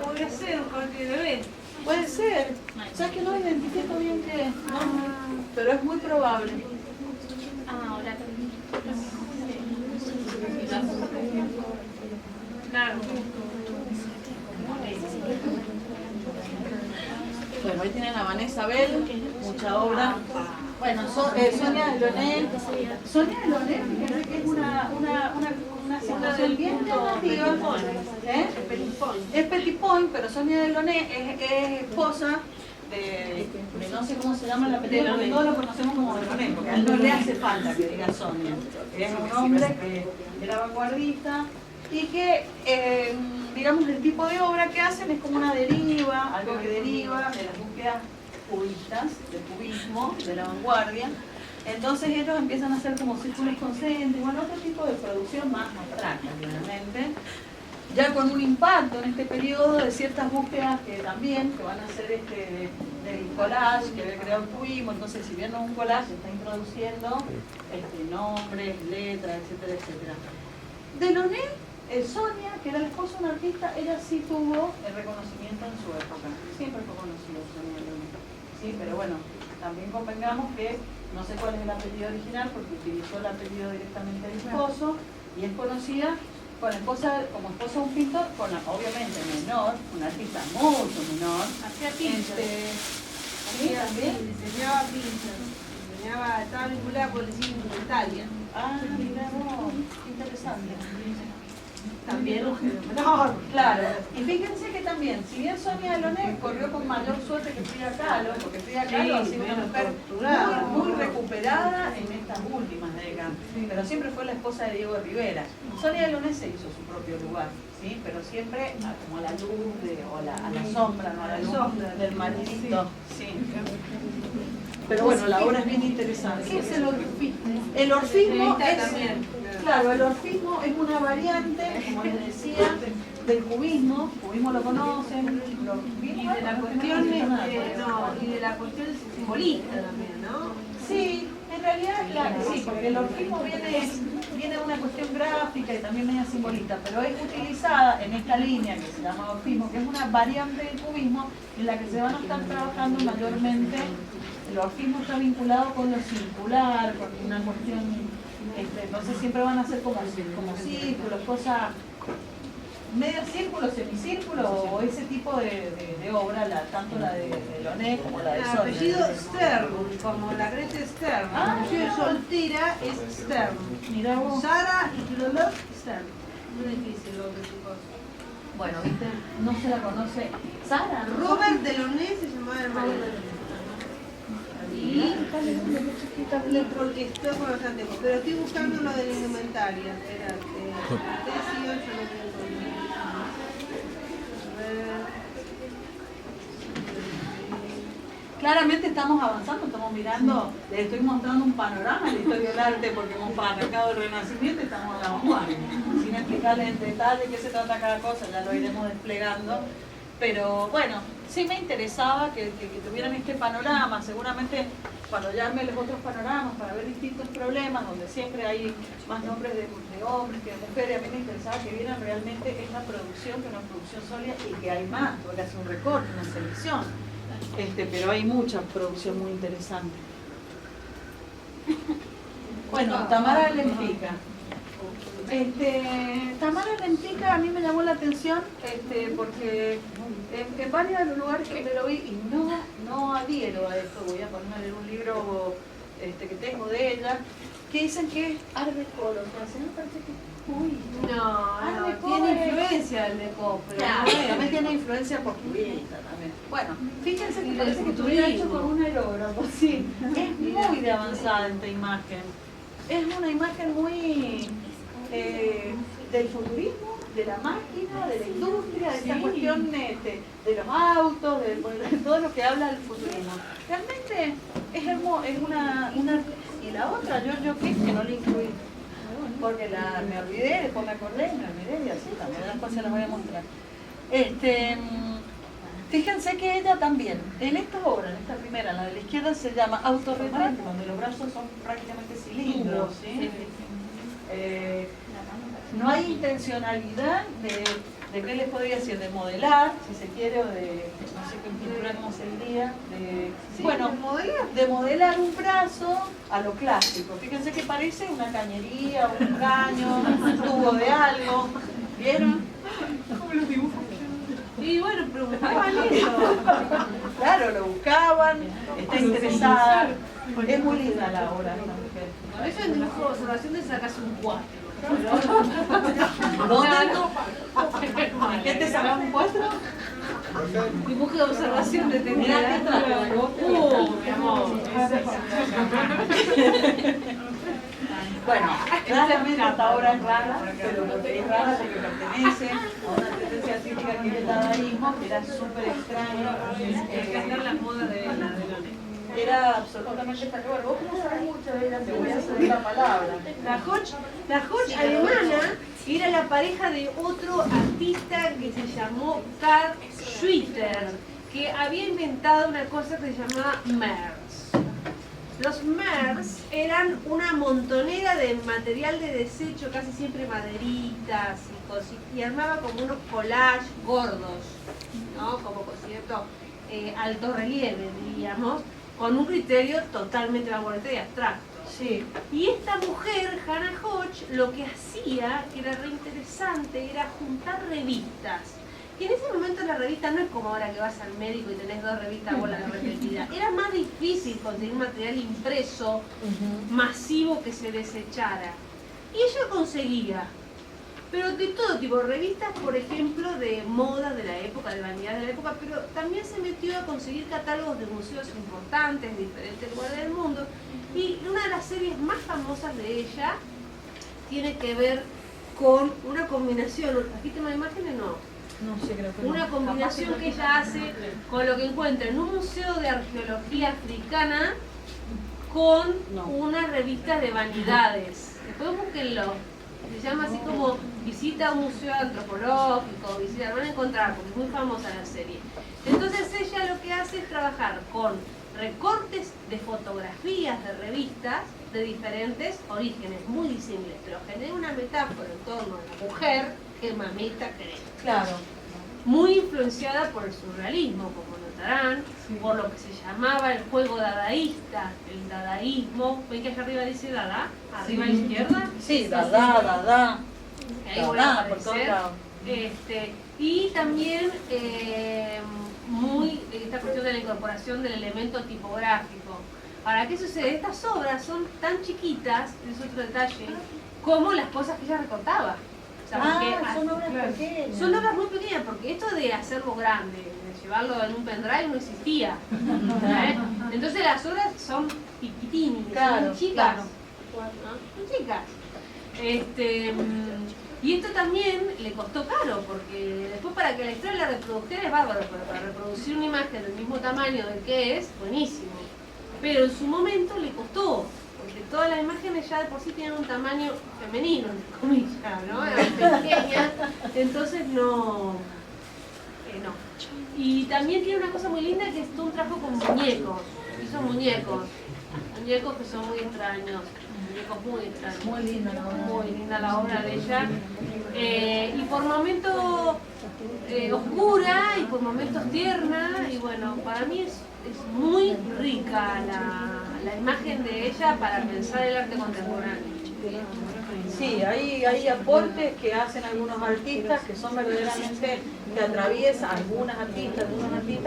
Podría ser un coche de bebé. Puede ser. ¿Sabes que no identifico bien qué es? No, pero es muy probable. Ahora Claro. Bueno, ahí tienen a Vanessa Bell, mucha obra. Bueno, Sonia Delaunay. Sonia Delaunay, fíjense que es una situación bien llamativa. Es Petit Point, pero Sonia Delaunay es esposa de no sé cómo se llama la película, porque todos lo conocemos como Delaunay, porque a él no le hace falta que diga Sonia. Es un hombre que era vanguardista y que, digamos, el tipo de obra que hacen es como una deriva, algo que deriva de las búsquedas cubistas, del cubismo, de la vanguardia. Entonces ellos empiezan a hacer como círculos concéntricos, bueno, otro tipo de producción más abstracta, claramente. Ya con un impacto en este periodo de ciertas búsquedas que también, que van a ser del collage que había creado el cubismo, entonces si bien no es un collage, está introduciendo nombres, letras, etcétera, etcétera. Delaunay, Sonia, que era la esposa de un artista, ella sí tuvo el reconocimiento en su época, siempre fue conocido Sonia Delaunay, sí, pero bueno, también convengamos que no sé cuál es el apellido original porque utilizó el apellido directamente del esposo y es conocida como esposa de un pintor, obviamente menor, un artista mucho menor. Hacía pinzas. ¿Sí? ¿También? Diseñaba pinzas. Estaba vinculada con el cine Italia. Mira vos, qué interesante. También un género menor. Claro, y fíjense que también, si bien Sonia Delaunay corrió con mayor suerte que Frida Kahlo, porque Frida Kahlo ha sido una mujer muy recuperada en estas últimas décadas, pero siempre fue la esposa de Diego Rivera. Sonia Delaunay se hizo su propio lugar, ¿sí? Pero siempre como a la luz a la sombra, no a la luz del maridito. Sí. Pero bueno, la obra es bien interesante. ¿Qué es el orfismo? El orfismo es... Claro, el orfismo es una variante, como les decía, del cubismo. Cubismo lo conocen. Y de la cuestión, y de la cuestión simbolista también, ¿no? Sí, en realidad, sí, porque el orfismo viene de una cuestión gráfica y también media simbolista, pero es utilizada en esta línea que se llama orfismo, que es una variante del cubismo en la que se van a estar trabajando mayormente. El orfismo está vinculado con lo circular, con una cuestión, entonces siempre van a ser como círculos, cosas, medio círculo, semicírculo, o ese tipo de obra, tanto la de Delaunay como la de Sonia. Apellido Stern, como la Greta Stern. Apellido de soltera es Stern. Mirá vos. Sara y Lolof Stern. Muy difícil lo que chicos. Bueno, viste, no se la conoce. Sara, Robert Delaunay se llamaba el marido. Y porque estoy con bastante, pero estoy buscando lo de la indumentaria. Espérate. Ustedes sí, yo no tengo. claramente estamos avanzando, estamos mirando, les estoy mostrando un panorama de la historia del arte porque hemos arrancado el Renacimiento y estamos en la vanguardia. Sin explicarles en detalle qué se trata cada cosa, ya lo iremos desplegando. Pero bueno, sí me interesaba que tuvieran este panorama. Seguramente cuando ya arme los otros panoramas para ver distintos problemas, donde siempre hay más nombres de hombres que de mujeres, a mí me interesaba que vieran realmente esta producción, que es una producción sólida y que hay más, porque hace un recorte, una selección. Pero hay mucha producción muy interesante. Bueno, Tamara Lentica. Tamara Lentica a mí me llamó la atención porque en varios lugares que me lo vi y no adhiero a esto, voy a ponerme a leer un libro que tengo de ella, que dicen que es Art Deco, lo que hace, me parece que tiene influencia el Deco, pero claro, también tiene influencia portuguesa también. Bueno, fíjense que Y parece del que estuviera hecho futurismo. con un aerógrafo, sí. Es muy de avanzada esta imagen. Es una imagen muy del futurismo, de la máquina, de la industria, de esta cuestión de los autos, de todo lo que habla del futurismo. Realmente es hermoso, es una... Y la otra, yo que no la incluí, porque me olvidé, después me acordé, y así también, después se las voy a mostrar. Fíjense que ella también, en esta obra, en esta primera, la de la izquierda, se llama Autorretrato, donde los brazos son prácticamente cilindros, ¿sí? No hay intencionalidad de qué les podría decir, de modelar, si se quiere, o de, no sé qué pintura, cómo se diría, de modelar un brazo a lo clásico. Fíjense que parece una cañería, un caño, un tubo de algo, ¿vieron? ¿Cómo los dibujos? Y bueno, pero buscaban eso. Claro, lo buscaban, está interesada, es muy linda la obra de esta mujer. Eso en dibujo de observación de sacas un 4. ¿Dónde? ¿Qué te sacaba un 4? Dibujo de observación de Mira qué trabajo. mi amor. Bueno, claramente esta obra es rara, pero es rara porque pertenece a una tendencia artística que es el dadaísmo, que era súper extraño. La moda de la Era absolutamente espectacular. Vos no sabés mucho de ella, te voy a ceder la palabra. La Hodge alemana era la pareja de otro artista que se llamó Carl Schwitter, que había inventado una cosa que se llamaba MERS. Los MERS eran una montonera de material de desecho, casi siempre maderitas y cositas, y armaba como unos collages gordos, ¿no? Como con cierto alto relieve, diríamos, con un criterio totalmente vanguardista y abstracto. Sí. Y esta mujer, Hannah Hodge, lo que hacía, que era re interesante, era juntar revistas. Y en ese momento la revista no es como ahora que vas al médico y tenés 2 revistas bolas repetidas. Era más difícil conseguir material impreso, masivo, que se desechara. Y ella conseguía, pero de todo tipo, revistas, por ejemplo, de moda de la época, de vanidad de la época, pero también se metió a conseguir catálogos de museos importantes de diferentes lugares del mundo. Y una de las series más famosas de ella tiene que ver con una combinación, ¿trajiste más imágenes? No sé, creo que Una combinación que ella hace con lo que encuentra en un museo de arqueología africana con una revista de vanidades. Después búsquenlo. Se llama así como Visita a un museo antropológico, visita, van a encontrar porque es muy famosa la serie. Entonces ella lo que hace es trabajar con recortes de fotografías de revistas de diferentes orígenes, muy disímiles, pero genera una metáfora en torno a la mujer que mamita cree. Claro. Muy influenciada por el surrealismo, como notarán, por lo que se llamaba el juego dadaísta, el dadaísmo. ¿Ven que allá arriba dice dada? Arriba a la izquierda. Sí, dada. Ahí vuelve a por todos aparecer. lados. Y también muy esta cuestión de la incorporación del elemento tipográfico. Ahora, ¿qué sucede? Estas obras son tan chiquitas, es otro detalle, como las cosas que ella recortaba. O sea, porque son obras pequeñas. son obras muy pequeñas, porque esto de hacerlo grande, de llevarlo en un pendrive no existía. ¿eh? Entonces las obras son piquitini, son chicas. Claro. ¿No? Son chicas. Y esto también le costó caro, porque después para que la historia la reprodujera es bárbaro, pero para reproducir una imagen del mismo tamaño del que es, buenísimo. Pero en su momento le costó, porque todas las imágenes ya de por sí tienen un tamaño femenino, entre comillas, ¿no? Eran pequeñas, entonces no. Y también tiene una cosa muy linda que es todo un trabajo con muñecos. Hizo muñecos que son muy extraños. Muñecos muy extraños. Muy linda la obra. Muy linda la obra de ella. Y por momentos oscura y por momentos tierna. Y bueno, para mí es muy rica la imagen de ella para pensar el arte contemporáneo. Sí, hay aportes que hacen algunos artistas que son verdaderamente, que atraviesan algunos artistas,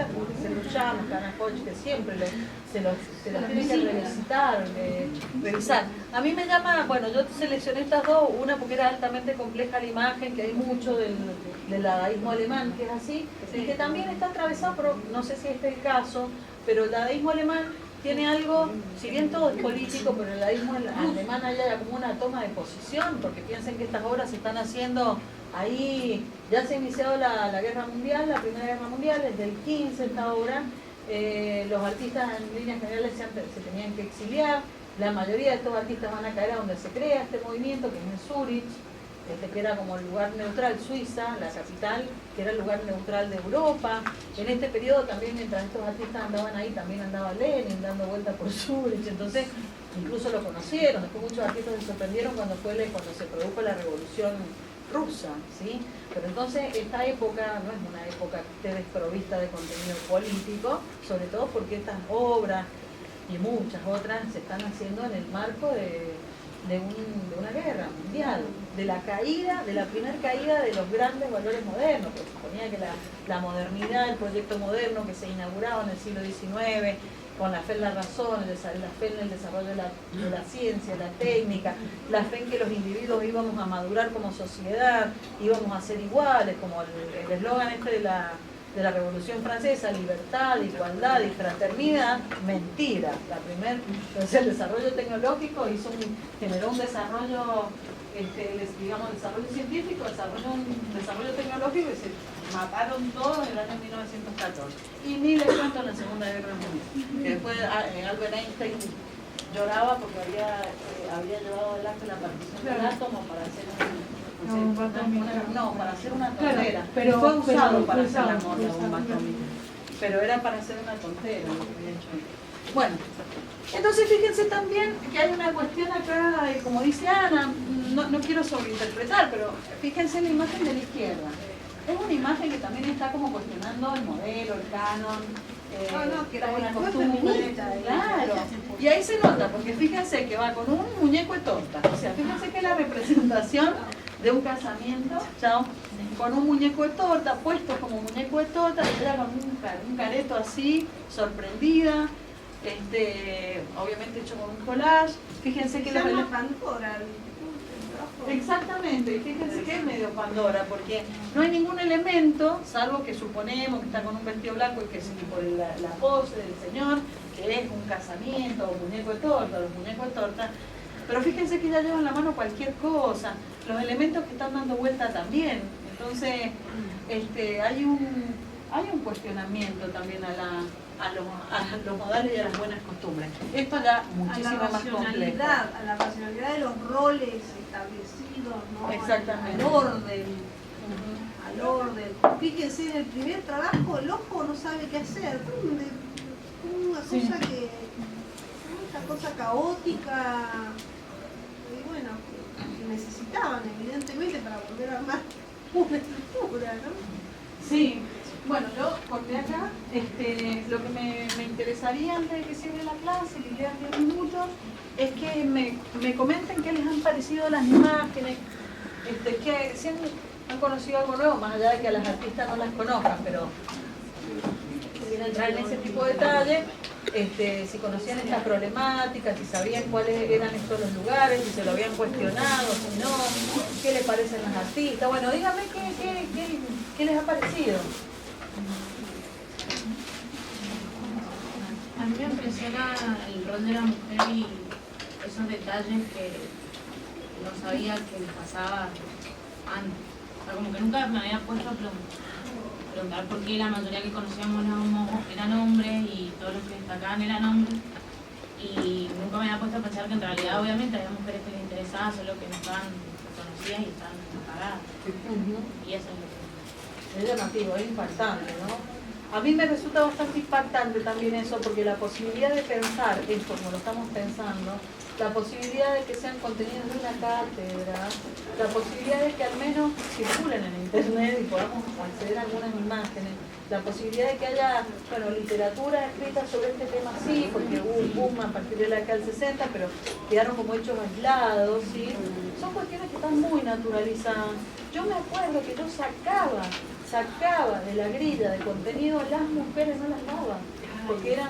como que se los llama, Canacoche, que siempre se los tiene que revisar. A mí me llama, bueno, yo seleccioné estas dos, una porque era altamente compleja la imagen, que hay mucho del dadaísmo alemán, que es así, y que también está atravesado, pero no sé si este es el caso, pero el dadaísmo alemán tiene algo, si bien todo es político, pero en el dadaísmo alemán hay como una toma de posición, porque piensen que estas obras se están haciendo ahí, ya se ha iniciado la guerra mundial, la primera guerra mundial, desde el 15 esta obra, los artistas en líneas generales se tenían que exiliar, la mayoría de estos artistas van a caer a donde se crea este movimiento, que es en Zúrich, que era como el lugar neutral, Suiza, la capital, que era el lugar neutral de Europa. En este periodo también, mientras estos artistas andaban ahí, también andaba Lenin dando vuelta por Zúrich, entonces incluso lo conocieron. Después muchos artistas se sorprendieron cuando se produjo la revolución rusa, ¿sí? Pero entonces esta época no es una época que esté desprovista de contenido político, sobre todo porque estas obras y muchas otras se están haciendo en el marco de una guerra mundial, de la primera caída de los grandes valores modernos, porque suponía que la modernidad, el proyecto moderno que se inauguraba en el siglo XIX, con la fe en la razón, la fe en el desarrollo de la ciencia, la técnica, la fe en que los individuos íbamos a madurar como sociedad, íbamos a ser iguales, como el eslogan este de la Revolución Francesa, libertad, igualdad y fraternidad, mentira. Entonces el desarrollo tecnológico generó un desarrollo, digamos, desarrollo científico, desarrollo tecnológico, y se mataron todos en el año 1914. Y ni les cuento en la Segunda Guerra Mundial. Que después Albert Einstein lloraba porque había llevado adelante la partición del átomo para hacer para hacer una tontera. Claro, pero fue usado para hacer la usado. bomba atómica. Pero era para hacer una tontera lo que había hecho. Bueno, entonces fíjense también que hay una cuestión acá, como dice Ana, no quiero sobreinterpretar, pero fíjense en la imagen de la izquierda. Es una imagen que también está como cuestionando el modelo, el canon, que la buena fue costumbre. feminista, Claro. Y ahí se nota, porque fíjense que va con un muñeco de torta. O sea, fíjense que la representación de un casamiento, con un muñeco de torta, puesto como muñeco de torta, ella con un careto así, sorprendida, obviamente hecho con un collage. Fíjense que se llama Pandora. Exactamente, y fíjense que es medio Pandora, porque no hay ningún elemento, salvo que suponemos que está con un vestido blanco y que es tipo la pose del señor, que es un casamiento o muñeco de torta, los muñecos de torta. Pero fíjense que ya lleva en la mano cualquier cosa, los elementos que están dando vuelta también. Entonces, hay un cuestionamiento también a los modales y a las buenas costumbres. Esto ya muchísimo más complejo. A la racionalidad de los roles establecidos, ¿no? Exactamente. Al orden. Fíjense, en el primer trabajo el ojo no sabe qué hacer. Una cosa esta cosa caótica, y bueno, que necesitaban evidentemente para volver a armar una estructura, ¿no? Sí, bueno, yo corté acá, lo que me interesaría antes de que cierre la clase, que quedan 10 minutos, es que me comenten qué les han parecido las imágenes, que si han conocido algo nuevo, más allá de que a las artistas no las conozcan, pero sin entrar en ese tipo de detalle, si conocían estas problemáticas, si sabían cuáles eran estos los lugares, si se lo habían cuestionado, si no, qué les parecen las artistas. Bueno, díganme qué les ha parecido. A mí me impresiona el rol de la mujer y esos detalles que no sabía que les pasaba antes. O sea, como que nunca me había puesto a preguntar por qué la mayoría que conocíamos eran hombres y todos los que destacaban eran hombres. Y nunca me había puesto a pensar que en realidad obviamente había mujeres que les interesaban, solo que no estaban conocidas y estaban apagadas. Y eso es lo que... es llamativo, es impactante, ¿no? A mí me resulta bastante impactante también eso, porque la posibilidad de pensar esto como lo estamos pensando, la posibilidad de que sean contenidos de una cátedra, la posibilidad de que al menos circulen en internet y podamos acceder a algunas imágenes, la posibilidad de que haya, bueno, literatura escrita sobre este tema, sí, porque hubo un boom a partir de la década del 60, pero quedaron como hechos aislados, ¿sí? Son cuestiones que están muy naturalizadas. Yo me acuerdo que yo sacaba de la grilla de contenido, las mujeres no las daba, porque eran,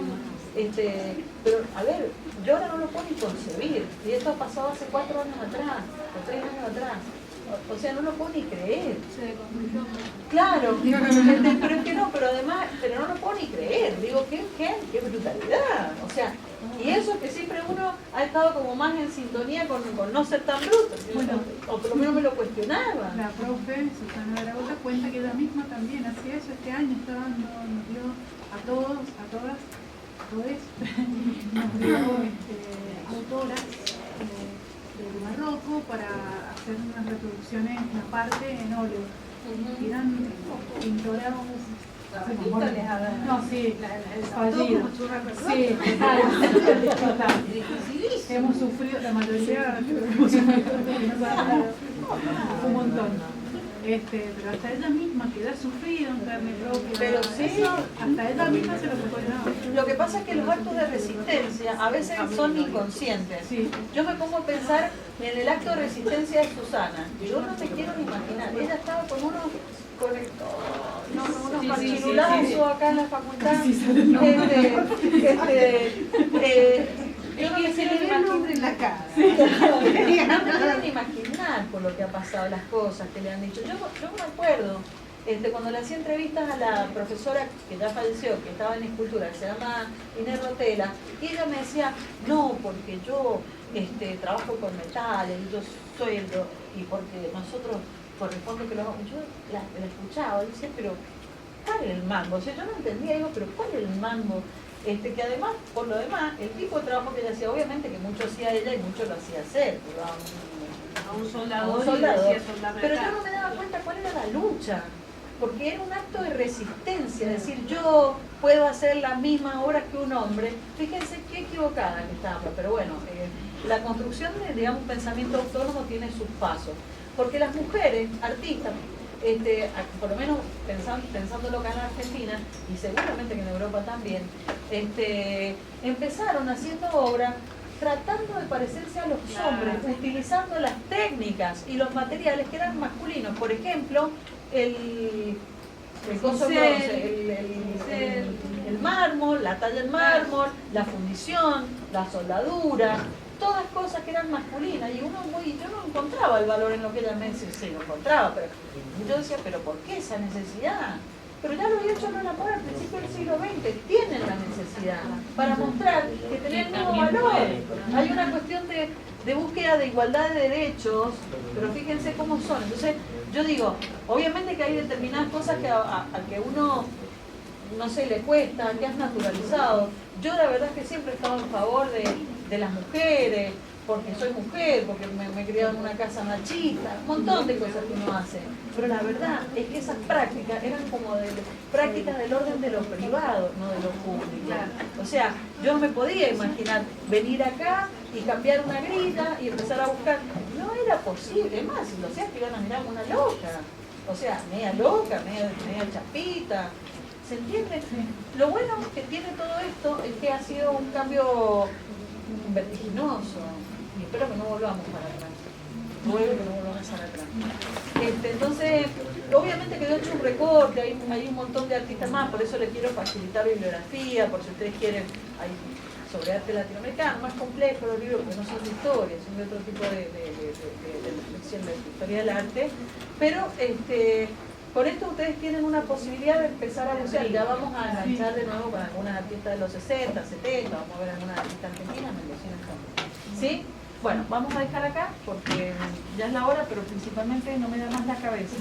pero a ver, yo ahora no lo puedo ni concebir, y esto ha pasado hace 4 años atrás, o 3 años atrás, o sea, no lo puedo ni creer. Se deconstruyó. Claro, pero es que no, pero además, pero no lo puedo ni creer, digo, qué brutalidad, o sea, y eso que siempre uno ha estado como más en sintonía con no ser tan bruto, Bueno, o por lo menos me lo cuestionaba. La profe Susana Baragota cuenta que ella misma también hacía eso este año, nos dio a todos, a todas, a todes, nos dio autoras del Barroco para hacer unas reproducciones, una parte en óleo. Y eran pintoras. No, sí, el fallido. Sí, total. Hemos sufrido, la mayoría hemos sufrido un montón. Pero hasta ella misma que ha sufrido en carne propia. Pero sí. Eso, hasta ella misma se lo cuestionaba. Lo que pasa es que los actos de resistencia a veces son inconscientes. Sí. Yo me pongo a pensar en el acto de resistencia de Susana. Yo no te quiero ni imaginar. Ella estaba con unos parchirulazos acá en la facultad. Yo no me quiero ni imaginar en la cara. no me quiero ni imaginar por lo que ha pasado, las cosas que le han dicho. Yo me acuerdo, cuando le hacía entrevistas a la profesora que ya falleció, que estaba en escultura, que se llama Inés Rotela, y ella me decía, no, porque yo trabajo con metales, y yo sueldo, y porque nosotros corresponde que lo hagamos. Yo la escuchaba, y decía, pero ¿cuál es el mambo? O sea, yo no entendía, digo, pero ¿cuál es el mambo? Que además, por lo demás, el tipo de trabajo que ella hacía, obviamente que mucho hacía ella y mucho lo hacía hacer, A un soldador. pero yo no me daba cuenta cuál era la lucha, porque era un acto de resistencia, es decir, yo puedo hacer las mismas obras que un hombre. Fíjense qué equivocada que estamos, pero bueno, la construcción de, digamos, un pensamiento autónomo tiene sus pasos, porque las mujeres, artistas, por lo menos pensándolo acá en Argentina, y seguramente que en Europa también, empezaron haciendo obras tratando de parecerse a los hombres, utilizando las técnicas y los materiales que eran masculinos. Por ejemplo, el mármol, la talla en mármol, la fundición, la soldadura, todas cosas que eran masculinas, y yo no encontraba el valor en lo que ella me decía, sí, lo encontraba, pero yo decía, pero ¿por qué esa necesidad? Pero ya lo había hecho Lola Mora al principio del siglo XX, tienen la necesidad para mostrar que tenían el mismo valor. Hay una cuestión de búsqueda de igualdad de derechos, pero fíjense cómo son. Entonces, yo digo, obviamente que hay determinadas cosas que a que uno, no sé, le cuesta, que has naturalizado. Yo la verdad es que siempre he estado en favor de las mujeres, porque soy mujer, porque me he criado en una casa machista, un montón de cosas que uno hace. Pero la verdad es que esas prácticas eran como prácticas del orden de lo privado, no de lo público. O sea, yo no me podía imaginar venir acá y cambiar una grilla y empezar a buscar. No era posible, es más, si lo hacías te iban a mirar como una loca. O sea, media loca, media chapita. ¿Se entiende? Lo bueno que tiene todo esto es que ha sido un cambio vertiginoso, y espero que no volvamos para atrás. Ruego que no volvamos para atrás. Entonces, obviamente que he hecho un recorte, hay un montón de artistas más, por eso les quiero facilitar bibliografía, por si ustedes quieren, hay sobre arte latinoamericano, más complejo los libros, porque no son de historia, son de otro tipo de reflexión de la historia del arte, pero con esto ustedes tienen una posibilidad de empezar a bucear. Ya vamos a enganchar de nuevo con algunas artistas de los 60, 70, vamos a ver algunas artistas argentinas, mendocinas también. ¿Sí? Bueno, vamos a dejar acá porque ya es la hora, pero principalmente no me da más la cabeza.